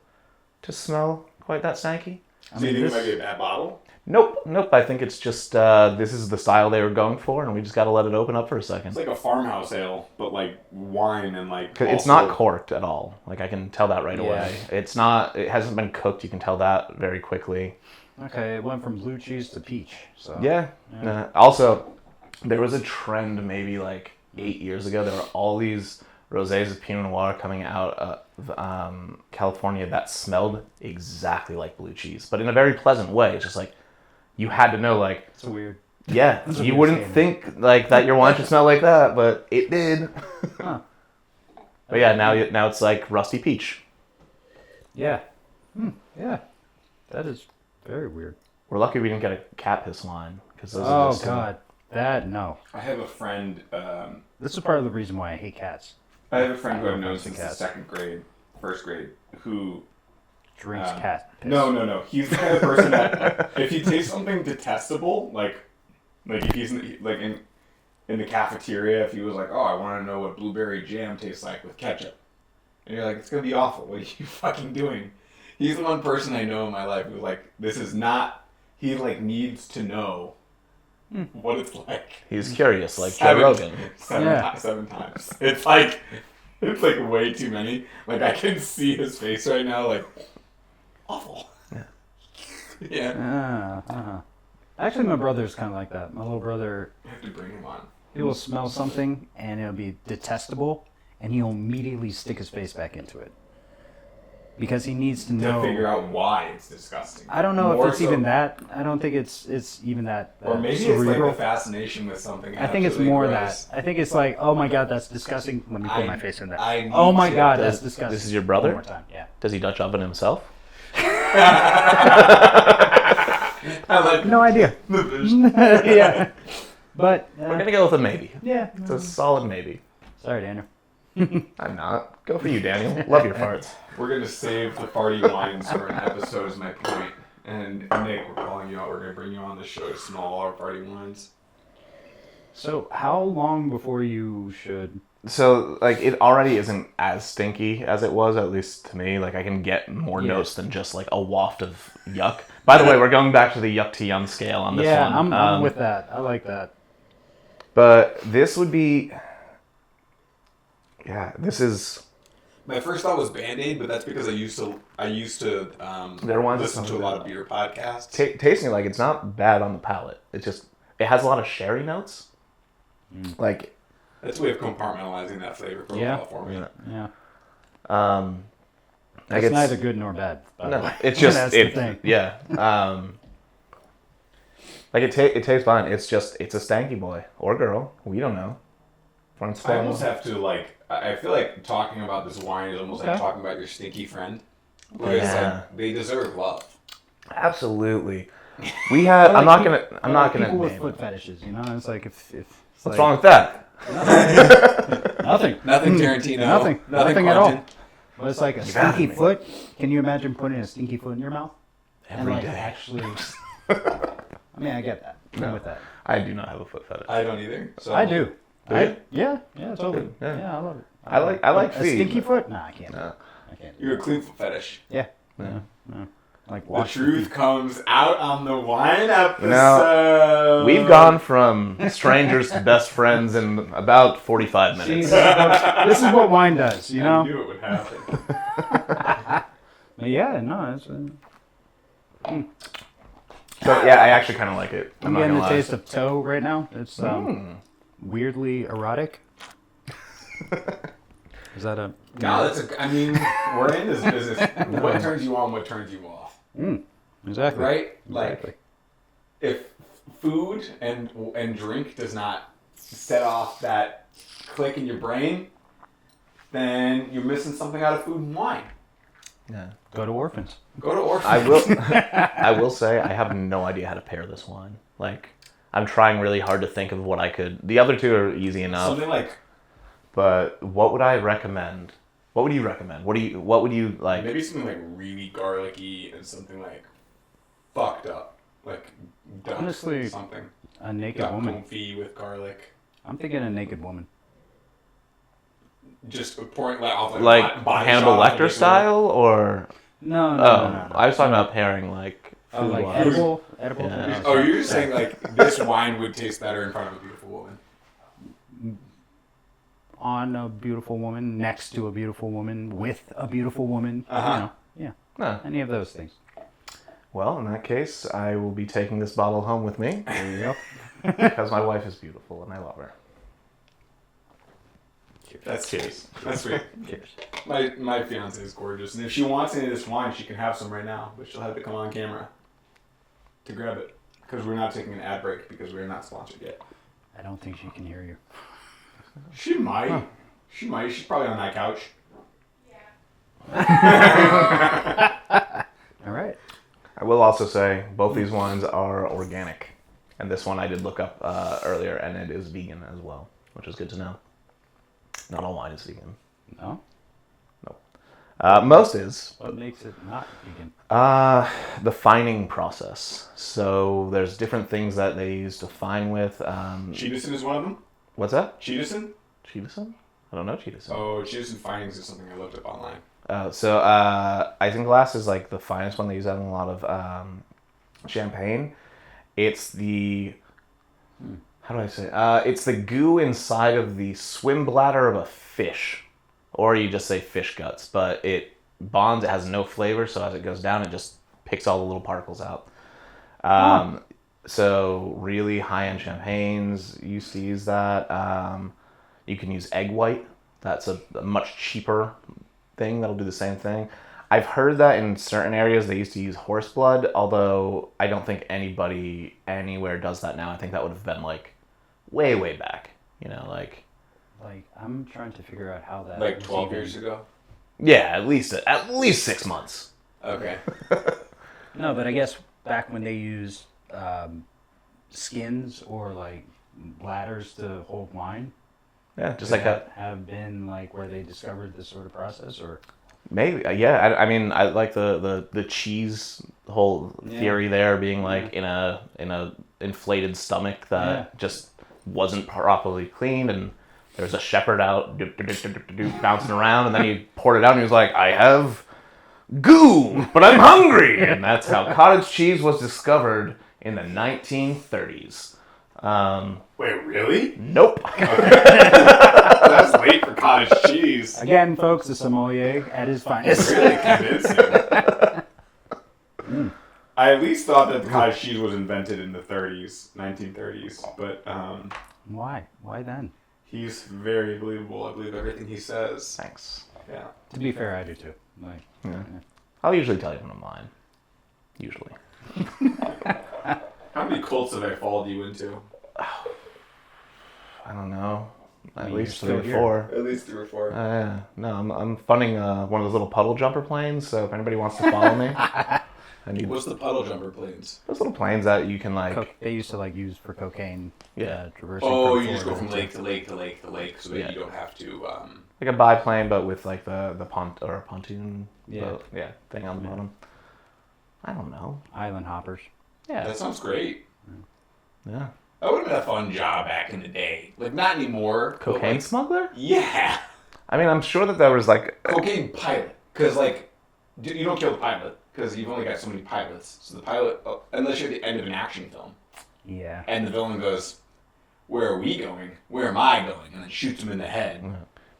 smell quite that stanky. So you think it might be a bad bottle? Nope. I think it's just this is the style they were going for, and we just got to let it open up for a second. It's like a farmhouse ale, but like wine and like. 'Cause it's not corked at all. Like I can tell that right away. It's not. It hasn't been cooked. You can tell that very quickly. Okay, it went from blue cheese to peach. So Yeah. Also, there was a trend maybe like 8 years ago. There were all these rosés of Pinot Noir coming out of California that smelled exactly like blue cheese, but in a very pleasant way. It's just like you had to know, like, it's weird. yeah, That's a you weird wouldn't statement. think like that your wine should smell like that, but it did. Huh. But yeah, now it's like rusty peach. Yeah. Yeah. That is very weird. We're lucky we didn't get a cat piss wine because those Oh are just God, that no. I have a friend. This is part of the reason why I hate cats. I have a friend who I've known Loves the since the cats. first grade, who Drinks cat piss. No. He's the kind of person that if he tastes something detestable, like if he's in the cafeteria, if he was like, oh, I want to know what blueberry jam tastes like with ketchup, and you're like, it's gonna be awful. What are you fucking doing? He's the one person I know in my life who's like, this is not. He like needs to know what it's like. He's curious, like Joe Rogan. Seven times. It's like way too many. Like I can see his face right now, like awful. Yeah. Actually, my brother's kind of like that. My little brother, I have to bring him on. he will smell something and it'll be detestable, and he'll immediately stick his face back into it because he needs to To know. figure out why it's disgusting. I don't know More if it's so- even that. I don't think it's even that. Or maybe cerebral. it's like the fascination with something. I think it's absolutely more gross. that. I think it's like, oh my God, that's disgusting. Let me put my face in that. I need Oh my to- God, that's disgusting. This is your brother? One more time, yeah. Does he Dutch oven himself? I like No idea. Yeah, but We're gonna go with a maybe. yeah. It's a solid maybe. Sorry, Daniel. I'm not. Go for you, Daniel. Love your farts. We're gonna save the farty wines for an episode. Is my point. And Nick, we're calling you out. We're gonna bring you on the show to smell all our farty wines. So, how long before you should? So, like, it already isn't as stinky as it was, at least to me. Like, I can get more Yeah. notes than just, like, a waft of yuck. By the way, we're going back to the yuck to yum scale on this Yeah, one. I'm with that. I like that. But this would be... Yeah, this is... My first thought was Band-Aid, but that's because I used to Their wines are listen to a something lot of beer podcasts. tasting like it's not bad on the palate. It's just... It has a lot of sherry notes. Like... That's a way of compartmentalizing that flavor profile for me. Yeah, Like it's neither good nor bad. By the No, way. it's just That's the thing. Yeah. Like it tastes fine. It's just it's a stanky boy or girl. We don't know. I almost have to like. I feel like talking about this wine is almost like Okay. talking about your stinky friend. Because Yeah. like, they deserve love. Absolutely. We had. I'm not gonna. I'm not gonna. People with name foot it. fetishes, you know, it's like if it's What's like, wrong with that? Nothing. Nothing Tarantino. Nothing at all. Quentin. But it's like a got stinky me. foot. Can you imagine putting a stinky foot in your mouth? Every and like day. actually. I mean, I get that. I'm with that. I do not have a foot fetish. I don't either. So I do. Do you? Yeah, totally. Yeah. Yeah, I love it. I like a feet, stinky but- foot. Nah, I can't. No. I can't. You're a clean foot fetish. Yeah. No. Like The wash truth comes out on the wine episode. We've gone from strangers to best friends in about 45 See, minutes. this is what wine does, you I know. knew it would happen. But yeah, no, it's. So yeah, I actually kind of like it. I'm not getting the gonna lie. taste of toe right now. It's weirdly erotic. Is that a? No, that's a. I mean, we're in this business. What turns you on? What turns you off? Exactly. Right? Like, Exactly. if food and drink does not set off that click in your brain, then you're missing something out of food and wine. Yeah. Go to orphans. Go to Orphan. I will. I will say I have no idea how to pair this wine. Like, I'm trying really hard to think of what I could. The other two are easy enough, Something like but what would I recommend? What would you recommend? What would you like? Maybe something like really garlicky and something like fucked up, like duck Honestly, something. A naked Duck woman. confit with garlic. I'm thinking a naked woman. Just pouring off Like body Hannibal shot, Lecter style, or No, I was talking about pairing like food like wise. edible. Yeah. things. Oh, you're just saying like this wine would taste better in front of a beautiful woman. On a beautiful woman, next to a beautiful woman, with a beautiful woman. Uh-huh. Yeah. Huh. Any of those things. Well, in that case, I will be taking this bottle home with me There you go. because my wife is beautiful and I love her. That's Cheers. That's sweet. Cheers. My fiance is gorgeous, and if she wants any of this wine, she can have some right now, but she'll have to come on camera to grab it because we're not taking an ad break because we're not sponsored yet. I don't think she can hear you. She might. Huh. She might. She's probably on that couch. All right. I will also say both these wines are organic, and this one I did look up earlier, and it is vegan as well, which is good to know. Not all wine is vegan. No? Most is. What makes it not vegan? The fining process. So there's different things that they use to fine with. Cheetahson is one of them. What's that? Cheetahson? Cheetahson? I don't know Cheetahson. Oh, Cheetahson findings is something I looked up online. So isinglass is like the finest one. They use that in a lot of champagne. It's the how do I say? It's the goo inside of the swim bladder of a fish, or you just say fish guts. But it bonds. It has no flavor, so as it goes down, it just picks all the little particles out. So really high-end champagnes used to use that. You can use egg white. That's a much cheaper thing that'll do the same thing. I've heard that in certain areas they used to use horse blood, although I don't think anybody anywhere does that now. I think that would have been like way back. You know, like I'm trying to figure out how that. Like was 12 even- years ago? yeah, at least 6 months. Okay. No, but I guess back when they used skins or like bladders to hold wine. Yeah, just could like that. have been like where they discovered this sort of process, or Maybe, yeah. I mean, I like the cheese whole theory there being like in a inflated stomach that just wasn't properly cleaned, and there was a shepherd out bouncing around, and then he poured it out, and he was like, "I have goo, but I'm hungry," and that's how cottage cheese was discovered in the 1930s. Wait, really? Nope. That's late for cottage cheese. again, folks, the sommelier at his finest. Really convincing. I at least thought that the cottage cheese was invented in the 1930s, but Why? Why then? he's very believable. I believe everything he says. Thanks. Yeah. To be fair, I do too. Like, I'll usually tell you when I'm lying. Usually. How many cults have I followed you into? I don't know. At mean, least you're 3 or still here. 4. At least 3 or 4. Yeah. No, I'm funding one of those little puddle jumper planes. So if anybody wants to follow me, I need What's the puddle jumper planes? those little planes that you can like. they used to like use for cocaine. Yeah. Traversing. Oh, from you just go Florida from to- lake to lake to lake to lake, so that Yeah. you don't have to. Like a biplane, but with like the pontoon boat, thing on the bottom. I don't know. Island hoppers. Yeah. That sounds great. Yeah. That would have been a fun job back in the day. Like not anymore. but, Cocaine like, smuggler? yeah. I mean, I'm sure that there was like. Cocaine pilot, because like you don't kill the pilot because you've only got so many pilots. So the pilot, unless you're at the end of an action film, Yeah. and the villain goes, "Where are we going? Where am I going?" and then shoots him in the head.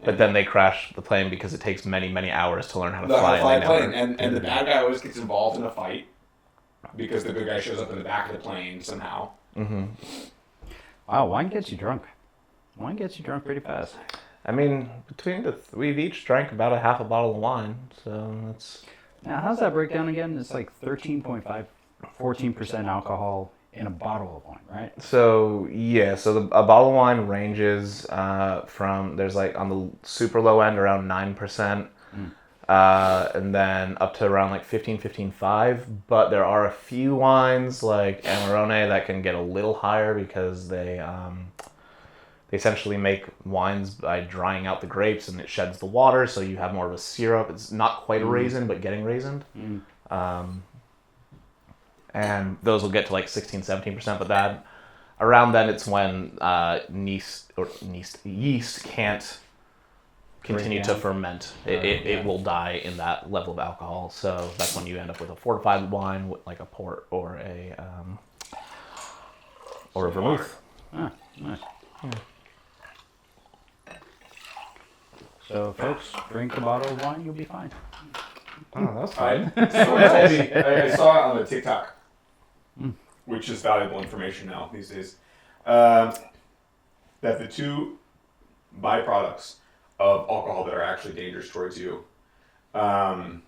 But then they crash the plane because it takes many hours to learn how to The fly. fly and they plane, never- and the bad guy always gets involved in a fight because the good guy shows up in the back of the plane somehow. Wow, wine gets you drunk. Wine gets you drunk pretty fast. I mean, we've each drank about a half a bottle of wine, so that's. Now, how's that break down again? It's like 13.5, 14% alcohol in a bottle of wine, right? So yeah, so a bottle of wine ranges from there's like on the super low end around 9%, and then up to around like 15.5. But there are a few wines like Amarone that can get a little higher because they They essentially make wines by drying out the grapes, and it sheds the water, so you have more of a syrup. It's not quite a raisin, but getting raisined. And those will get to like 16, 17%, but that around then it's when yeast can't continue to ferment. It will die in that level of alcohol. So that's when you end up with a fortified wine, like a port or a vermouth. Ah, nice. So, folks, drink a bottle of wine, you'll be fine. Oh, that's fine. Someone told me, I saw it on the TikTok, which is valuable information now these days, that the two byproducts of alcohol that are actually dangerous towards you, there's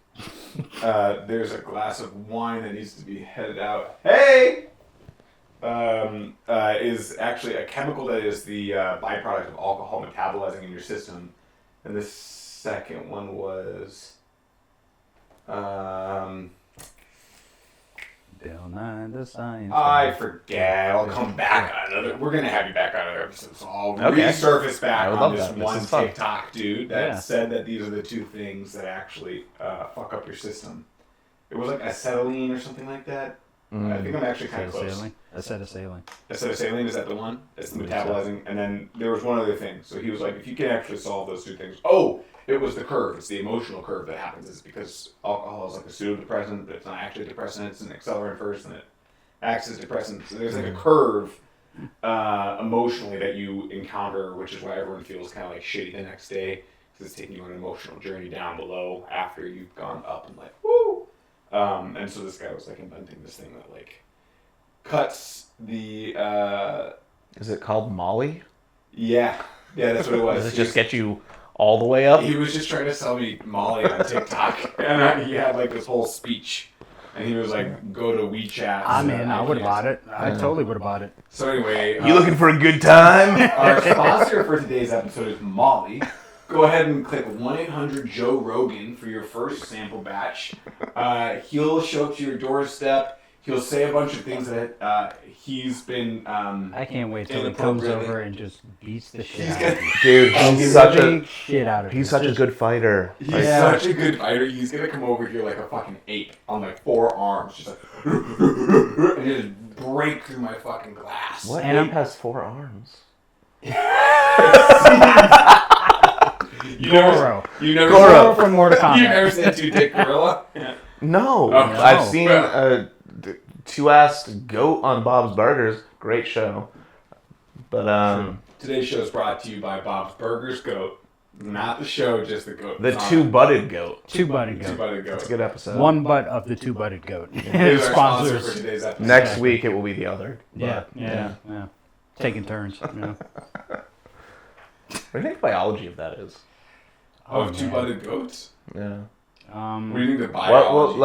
a glass of wine that needs to be headed out. Hey! Is actually a chemical that is the byproduct of alcohol metabolizing in your system. And the second one was... Bill Nye the Science I Guy. forget. I'll come back on another. We're gonna have you back on another episode, so I'll Okay. resurface back I would on love this that. This one is fun. TikTok dude that Yeah. said that these are the two things that actually fuck up your system. It was like acetylene or something like that. I think I'm actually kind of close. Acetylsaline. Acetylsaline, is that the one? It's the I believe so. metabolizing. And then there was one other thing. So he was like, if you can actually solve those two things. Oh, it was the curve. It's the emotional curve that happens. It's because alcohol is like a pseudodepressant, but it's not actually a depressant. It's an accelerant first, and it acts as depressant. So there's like a curve emotionally that you encounter, which is why everyone feels kind of like shitty the next day, because it's taking you on an emotional journey down below after you've gone up and like, woo! And so this guy was like inventing this thing that like cuts the Is it called Molly? yeah that's what it was. Does it just get you all the way up? He was just trying to sell me Molly on TikTok, and he had like this whole speech, and he was like, go to WeChat. I'm in. I would have bought it. I totally would have bought it. So anyway, You looking for a good time? our sponsor for today's episode is Molly. Go ahead and click 1-800-JOE-ROGAN for your first sample batch. He'll show up to your doorstep. He'll say a bunch of things that he's been. I can't wait till In he comes appropriately. over and just beats the shit He's out of gonna- you. Dude, he's such a shit out of you. he's such a good fighter. He's Yeah. such a good fighter. He's gonna come over here like a fucking ape on like 4 arms, just like, and just break through my fucking glass. What And ape has 4 arms? You never, Goro. you never, Goro. From Mortal Kombat. You never seen a 2-dick gorilla? No, Oh, I've no. seen Two-Assed Goat on Bob's Burgers. Great show. But Today's show is brought to you by Bob's Burgers Goat. Not the show, just the goat. the It's on two-butted goat. Two-butted goat. Two-butted goat. It's a good episode. One butt of the two-butted goat. Here's our sponsor for Sponsors. today's episode. Next week it will be the other. Yeah, but, yeah. Taking turns. Yeah. What do you think biology of that is? Of man. two-butted goats? Yeah. What do you think the What? biology?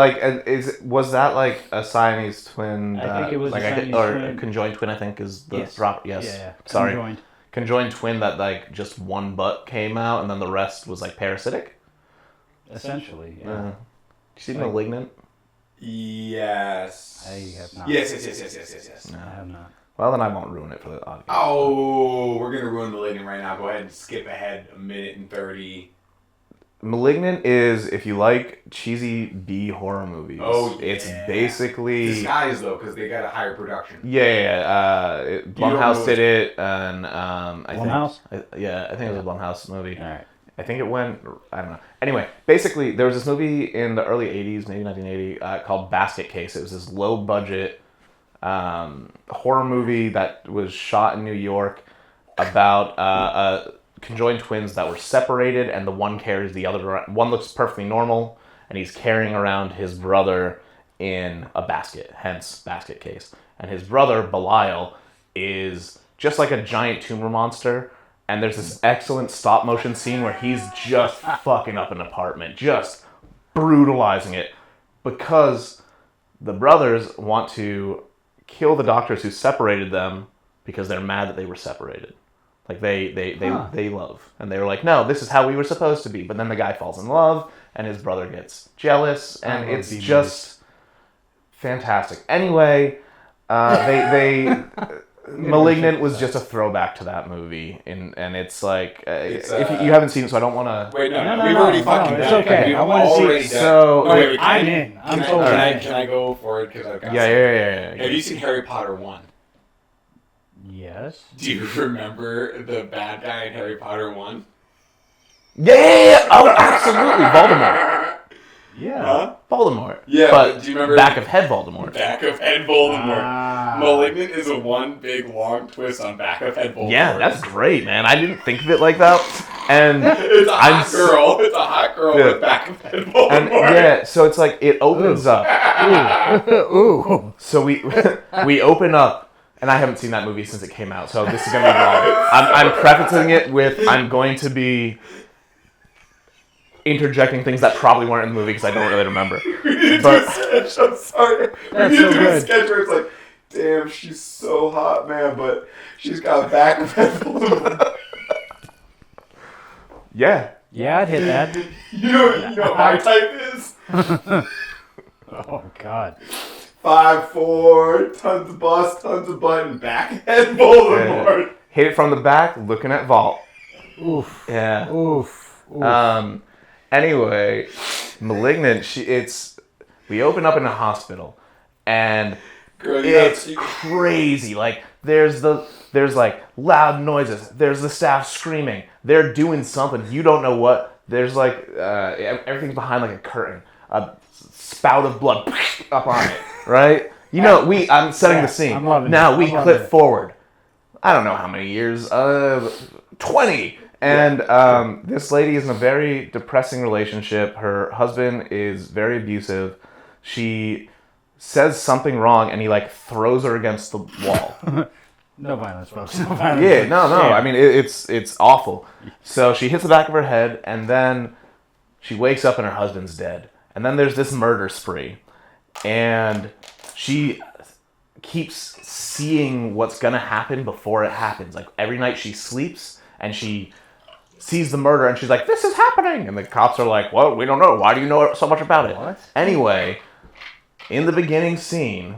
Was that like a Siamese twin? I think it was a Siamese or twin. a conjoined twin. I think is the Yes. drop. Yes. Yeah. Sorry. Conjoined. Conjoined twin that like just one butt came out and then the rest was like parasitic. Essentially. Yeah. You see Like- Malignant? Yes. I have not. Yes. I have not. Well, then I won't ruin it for the audience. Oh, we're gonna ruin Malignant right now. Go ahead and skip ahead 1:30. Malignant is if you like cheesy B horror movies. Oh, It's yeah. basically Disguise though, because they got a higher production. Blumhouse know did it, and Blumhouse? I think it was a Blumhouse movie. All right. I think it went. I don't know. Anyway, basically, there was this movie in the early '80s, maybe 1980, called Basket Case. It was this low-budget horror movie that was shot in New York about conjoined twins that were separated, and the one carries the other. One looks perfectly normal, and he's carrying around his brother in a basket, hence Basket Case. And his brother, Belial, is just like a giant tumor monster. And there's this excellent stop motion scene where he's just fucking up an apartment, just brutalizing it, because the brothers want to kill the doctors who separated them because they're mad that they were separated. Like they love, and they were like, no, this is how we were supposed to be. But then the guy falls in love, and his brother gets jealous, and love it's B-movies. just fantastic. Anyway, they Malignant was just a throwback to that movie, and it's like It's, if you haven't seen it, so I don't want to. Wait, no, No, we've no, already no, fucking it's done it. okay. We've I wanna see- already done it. So- No, wait, I'm can I- in. I'm can I- totally can I, in. can I go for it? Because I've got Yeah. Have you seen Harry Potter 1? Yes. Do you remember the bad guy in Harry Potter 1? Yeah. Oh, absolutely, Voldemort. Yeah. Huh? Voldemort. Yeah, but do you remember back of head Voldemort? Back of head Voldemort? Ah. Malignant is a one big long twist on back of head Voldemort. Yeah, that's great, man. I didn't think of it like that, and It's a I'm hot girl. It's a hot girl Yeah. with back of head Voldemort. and yeah, so it's like it opens up. Ooh. So we open up, and I haven't seen that movie since it came out, so this is gonna be wrong. I'm prefacing it with I'm going to be interjecting things that probably weren't in the movie because I don't really remember. We need to do But- a sketch. I'm sorry. That's we need so to do a good. sketch where it's like, damn, she's so hot, man, but she's got back of head Voldemort. Yeah, Yeah, I'd hit that. You know what my type is? Oh God. 5'4", tons of bust, tons of button, back head Voldemort. hit it from the back, looking at Vault. Oof. Yeah. Oof. Oof. Anyway, Malignant. We open up in a hospital, and Girl, it's you crazy. Like there's like loud noises. There's the staff screaming. They're doing something. You don't know what. There's like everything's behind like a curtain. A spout of blood up on it. Right. You know, I'm setting the scene. I'm loving now it. we I'm loving clip it. forward. I don't know how many years. 20. And this lady is in a very depressing relationship. Her husband is very abusive. She says something wrong, and he like throws her against the wall. No violence, folks. No violence. Yeah, no. Yeah. I mean, it's awful. So she hits the back of her head, and then she wakes up, and her husband's dead. And then there's this murder spree, and she keeps seeing what's gonna happen before it happens. Like every night she sleeps, and she sees the murder, and she's like, "This is happening," and the cops are like, "Well, we don't know. Why do you know so much about it?" What? Anyway, in the beginning scene,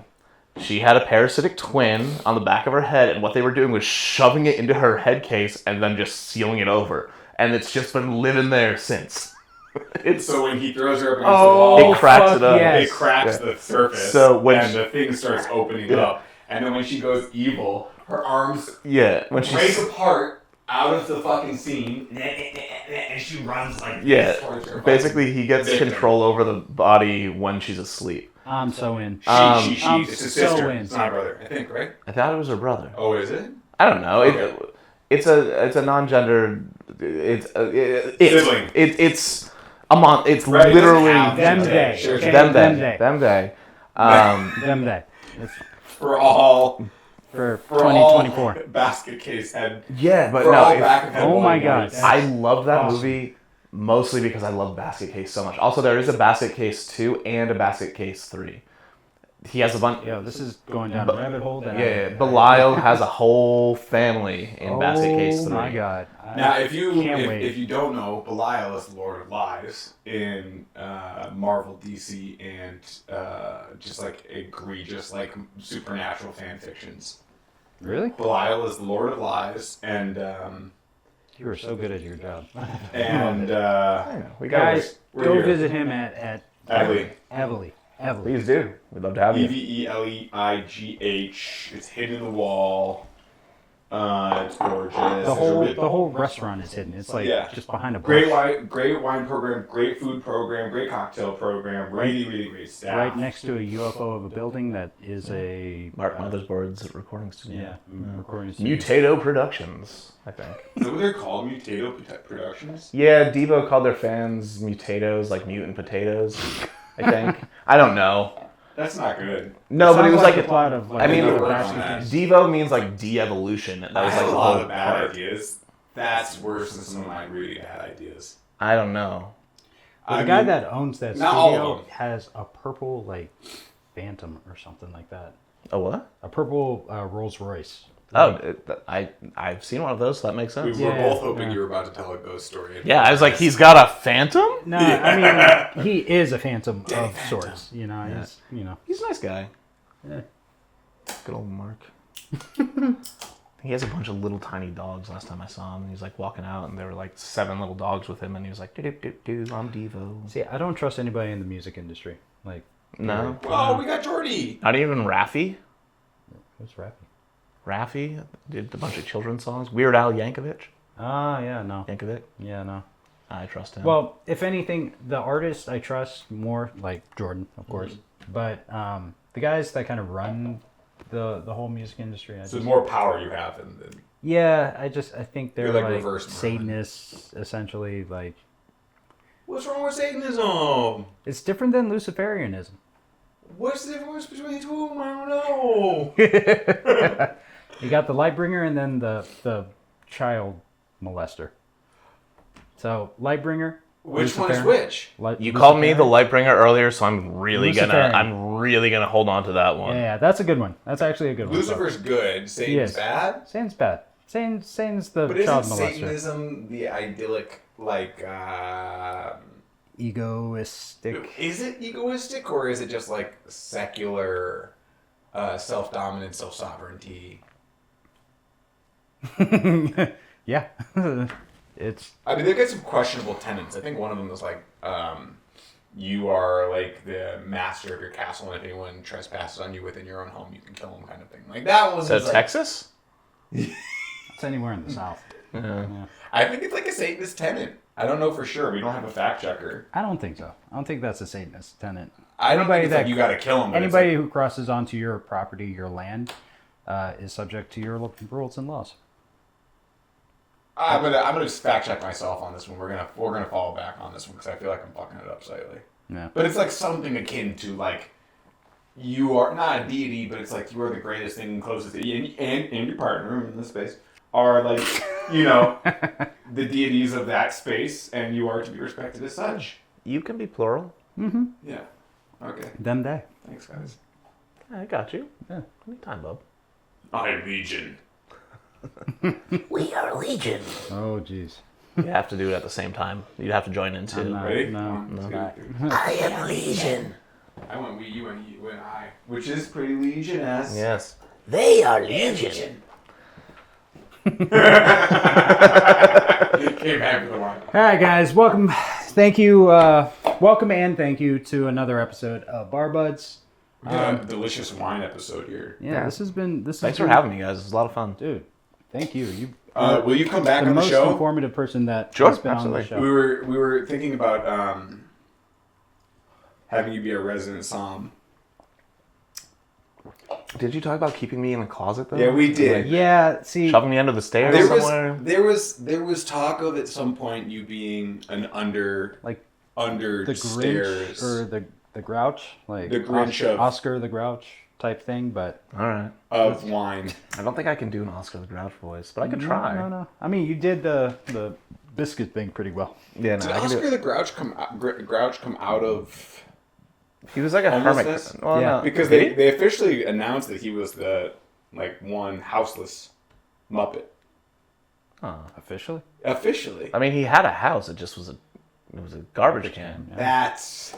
she had a parasitic twin on the back of her head, and what they were doing was shoving it into her head case and then just sealing it over, and it's just been living there since. It's So when he throws her up against the Oh, wall, It cracks fuck it up. yes. it cracks the surface, So when and she- the thing starts opening Yeah. up. And then when she goes evil, her arms yeah, when break she's apart out of the fucking scene, and she runs like yeah, this towards her basically he gets victim. control over the body when she's asleep. I'm so in. She, Um, she, I'm it's his so sister. in. It's not a brother, I think, right? I thought it was her brother. Oh, is it? I don't know. Okay. It's a non-gendered. It's Sibling. it's a mon. It's Right, it doesn't literally have Them to. day. Sure, Okay? them Them day. day. Them day. Them day. It's For all for all 2024. basket case head. Yeah, but For no. all it's- back of head Oh my Voldemorts. God. I love that Awesome. movie mostly because I love Basket Case so much. Also, there is a Basket Case 2 and a Basket Case 3. He has a bunch. Yo, this is going down a rabbit hole. That Yeah, Belial has a whole family in Basket Case 3. Oh my God. Now, if you Can't wait. if you don't know, Belial is the Lord of Lies in Marvel, DC, and just like egregious like supernatural fan fictions. Really? Belial is the Lord of Lies, and You are so good at your job. I know. We got Guys, We're go here. visit him at Evely. Heavily. Please do. We'd love to have you. EVELEIGH. It's hidden in the wall. It's gorgeous. The whole restaurant is hidden. It's like Yeah. just behind a bush. Great wine program, great food program, great cocktail program, really, really great staff. Right next to a UFO of a building that is a Mark Mothersboard's recording studio. recording studio. Mutato Productions, I think. Is that what they're called? Mutato Productions? Yeah, Devo called their fans mutatos, like mutant potatoes, I think. I don't know. That's not good. No, but it was like a plot of like I mean, another work on basket that. case. Devo means like de-evolution. That That was was like a the lot whole of bad part. ideas. That's worse than some of my really bad ideas. I don't know. But I the guy mean, that owns that not all of studio them. has a purple like Phantom or something like that. A what? A purple Rolls Royce. Oh, I've seen one of those, so that makes We sense. were Yeah, both hoping yeah. you were about to tell a ghost story. Yeah, I was like, he's got a phantom? No, I mean he is a Phantom of sorts. You know, Yeah. he's you know. He's a nice guy. Yeah. Good old Mark. He has a bunch of little tiny dogs. Last time I saw him, he was like walking out, and there were like 7 little dogs with him, and he was like, "Do I'm Devo." See, I don't trust anybody in the music industry. Like, No, Oh, we got Jordy. not even Raffi. who's rapping? Raffi did a bunch of children's songs. Weird Al Yankovic. Ah, yeah, no. Yankovic. Yeah, no. I trust him. Well, if anything, the artist I trust more, like Jordan, of course. But the guys that kind of run the whole music industry, So the more power you have, and yeah, I think they're You're like like reverse Merlin. Satanists, essentially. Like, what's wrong with Satanism? it's different than Luciferianism. What's the difference between the two of them? I don't know. You got the Lightbringer and then the child molester. So Lightbringer. Which one is Luciferian. which? you called me the Luciferian. Lightbringer earlier, so I'm really Luciferian. gonna hold on to that one. Yeah, that's a good one. That's actually a good one. Lucifer's good. Satan's is. bad. Satan's bad. Satan's the But child isn't molester. Satanism the idyllic, like, Egoistic. is it egoistic, or is it just like secular, self-dominant, self-sovereignty? Yeah. It's I mean, they've got some questionable tenets. I think one of them is like, you are like the master of your castle, and if anyone trespasses on you within your own home, you can kill them, kind of thing. Like that was So just, like, Texas? it's anywhere in the South. Yeah. Yeah. I think it's like a Satanist tenet. I don't know for sure. We don't have a fact checker. I don't think so. I don't think that's a Satanist tenant. I don't Anybody think it's like that- you got to kill them. Anybody who crosses onto your property, your land, is subject to your rules and laws. I'm gonna just fact check myself on this one. We're gonna fall back on this one because I feel like I'm fucking it up slightly. Yeah. But it's like something akin to like you are not a deity, but it's like you are the greatest thing, closest to you, and your partner in this space are like the deities of that space, and you are to be respected as such. You can be plural. Yeah. Okay. Them day. Thanks, guys. I got you. Yeah. Anytime, bub. I'm Legion. We are Legion. Oh, jeez. You have to do it at the same time. You'd have to join in too. I'm not. Ready? No, One, it's two, not. three. I am Legion. I went we, you went I, which is pretty Legion-esque. Yes. They are Legion. Came back for the one. All right, guys. Welcome. Thank you. Welcome and thank you to another episode of Bar Buds. We got a delicious wine episode here. Yeah, this has been. Thanks for having me, guys. It was a lot of fun. Dude, thank you. You Will you come back the on the most show? informative person that Sure, has been on the absolutely. show. We were thinking about having you be a resident som. Did you talk about keeping me in a closet though? Yeah, we did. Yeah. See. Shoving me under the stairs somewhere? There was talk of at some point you being an under The stairs. Grinch or the Grouch, like The Grinch of- Oscar the Grouch type thing, but All right. of wine. I don't think I can do an Oscar the Grouch voice, but I could try. No. I mean, you did the biscuit thing pretty well. Yeah, no, Did I can do Oscar it. the Grouch come out of He was like a homelessness? hermit. Well, Yeah. no. Because they officially announced that he was the one houseless Muppet. Oh. Officially. Officially. I mean, he had a house. It just was a garbage can. That's.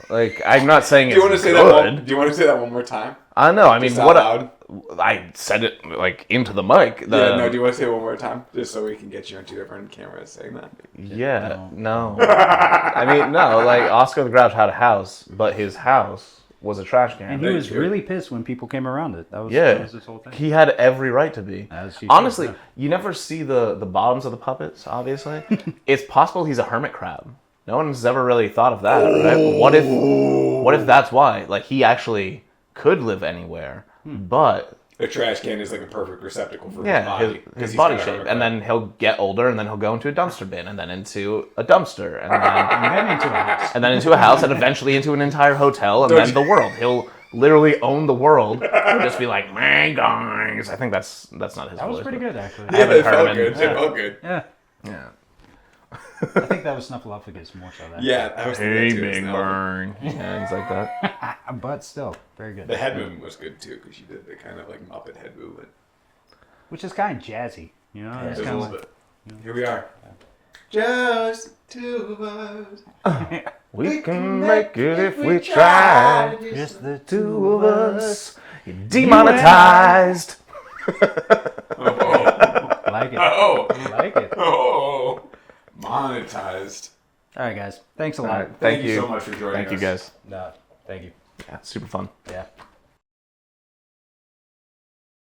Like, I'm not saying Do it's you want to say good. that? Do you want to say that one more time? I know. I mean, Just out what loud? I said it like into the mic. Yeah. No. Do you want to say it one more time, just so we can get you on 2 different cameras saying that? Yeah, no. I mean, no, like, Oscar the Grouch had a house, but his house was a trash can. And he Thank was you. really pissed when people came around it. That was Yeah, his whole thing. he had every right to be. As he Honestly, should, you never see the bottoms of the puppets, obviously. It's possible he's a hermit crab. No one's ever really thought of that, right? What if that's why? Like, he actually could live anywhere, but A trash can is like a perfect receptacle for his yeah, body. 'cause his he's body got a shape. hermit And crab. then he'll get older, and then he'll go into a dumpster bin, and then into a dumpster, and then And then into a house. and then into a house, and eventually into an entire hotel, and then the world. He'll literally own the world. He'll just be like, man, guys. I think that's not his That was voice, pretty but- good, actually. I haven't it heard felt him good. in- It felt good. Yeah. Yeah. I think that was Snuffleupagus more so. That. Yeah, I was thinking that too, it's now. burn. Yeah, things like that. But still, very good. The head movement was good too, because she did the kind of like Muppet head movement. Which is kind of jazzy, you know? It It's was a kind of little like, bit. Here we are. Just two of us. We can make it if we try. just the Two of us. Demonetized. Oh. Like it. Oh. Like it. Oh. Monetized. All right, guys. Thanks a lot. All right, Thank you so much for joining us. Thank you guys. No, thank you. Yeah, super fun. Yeah.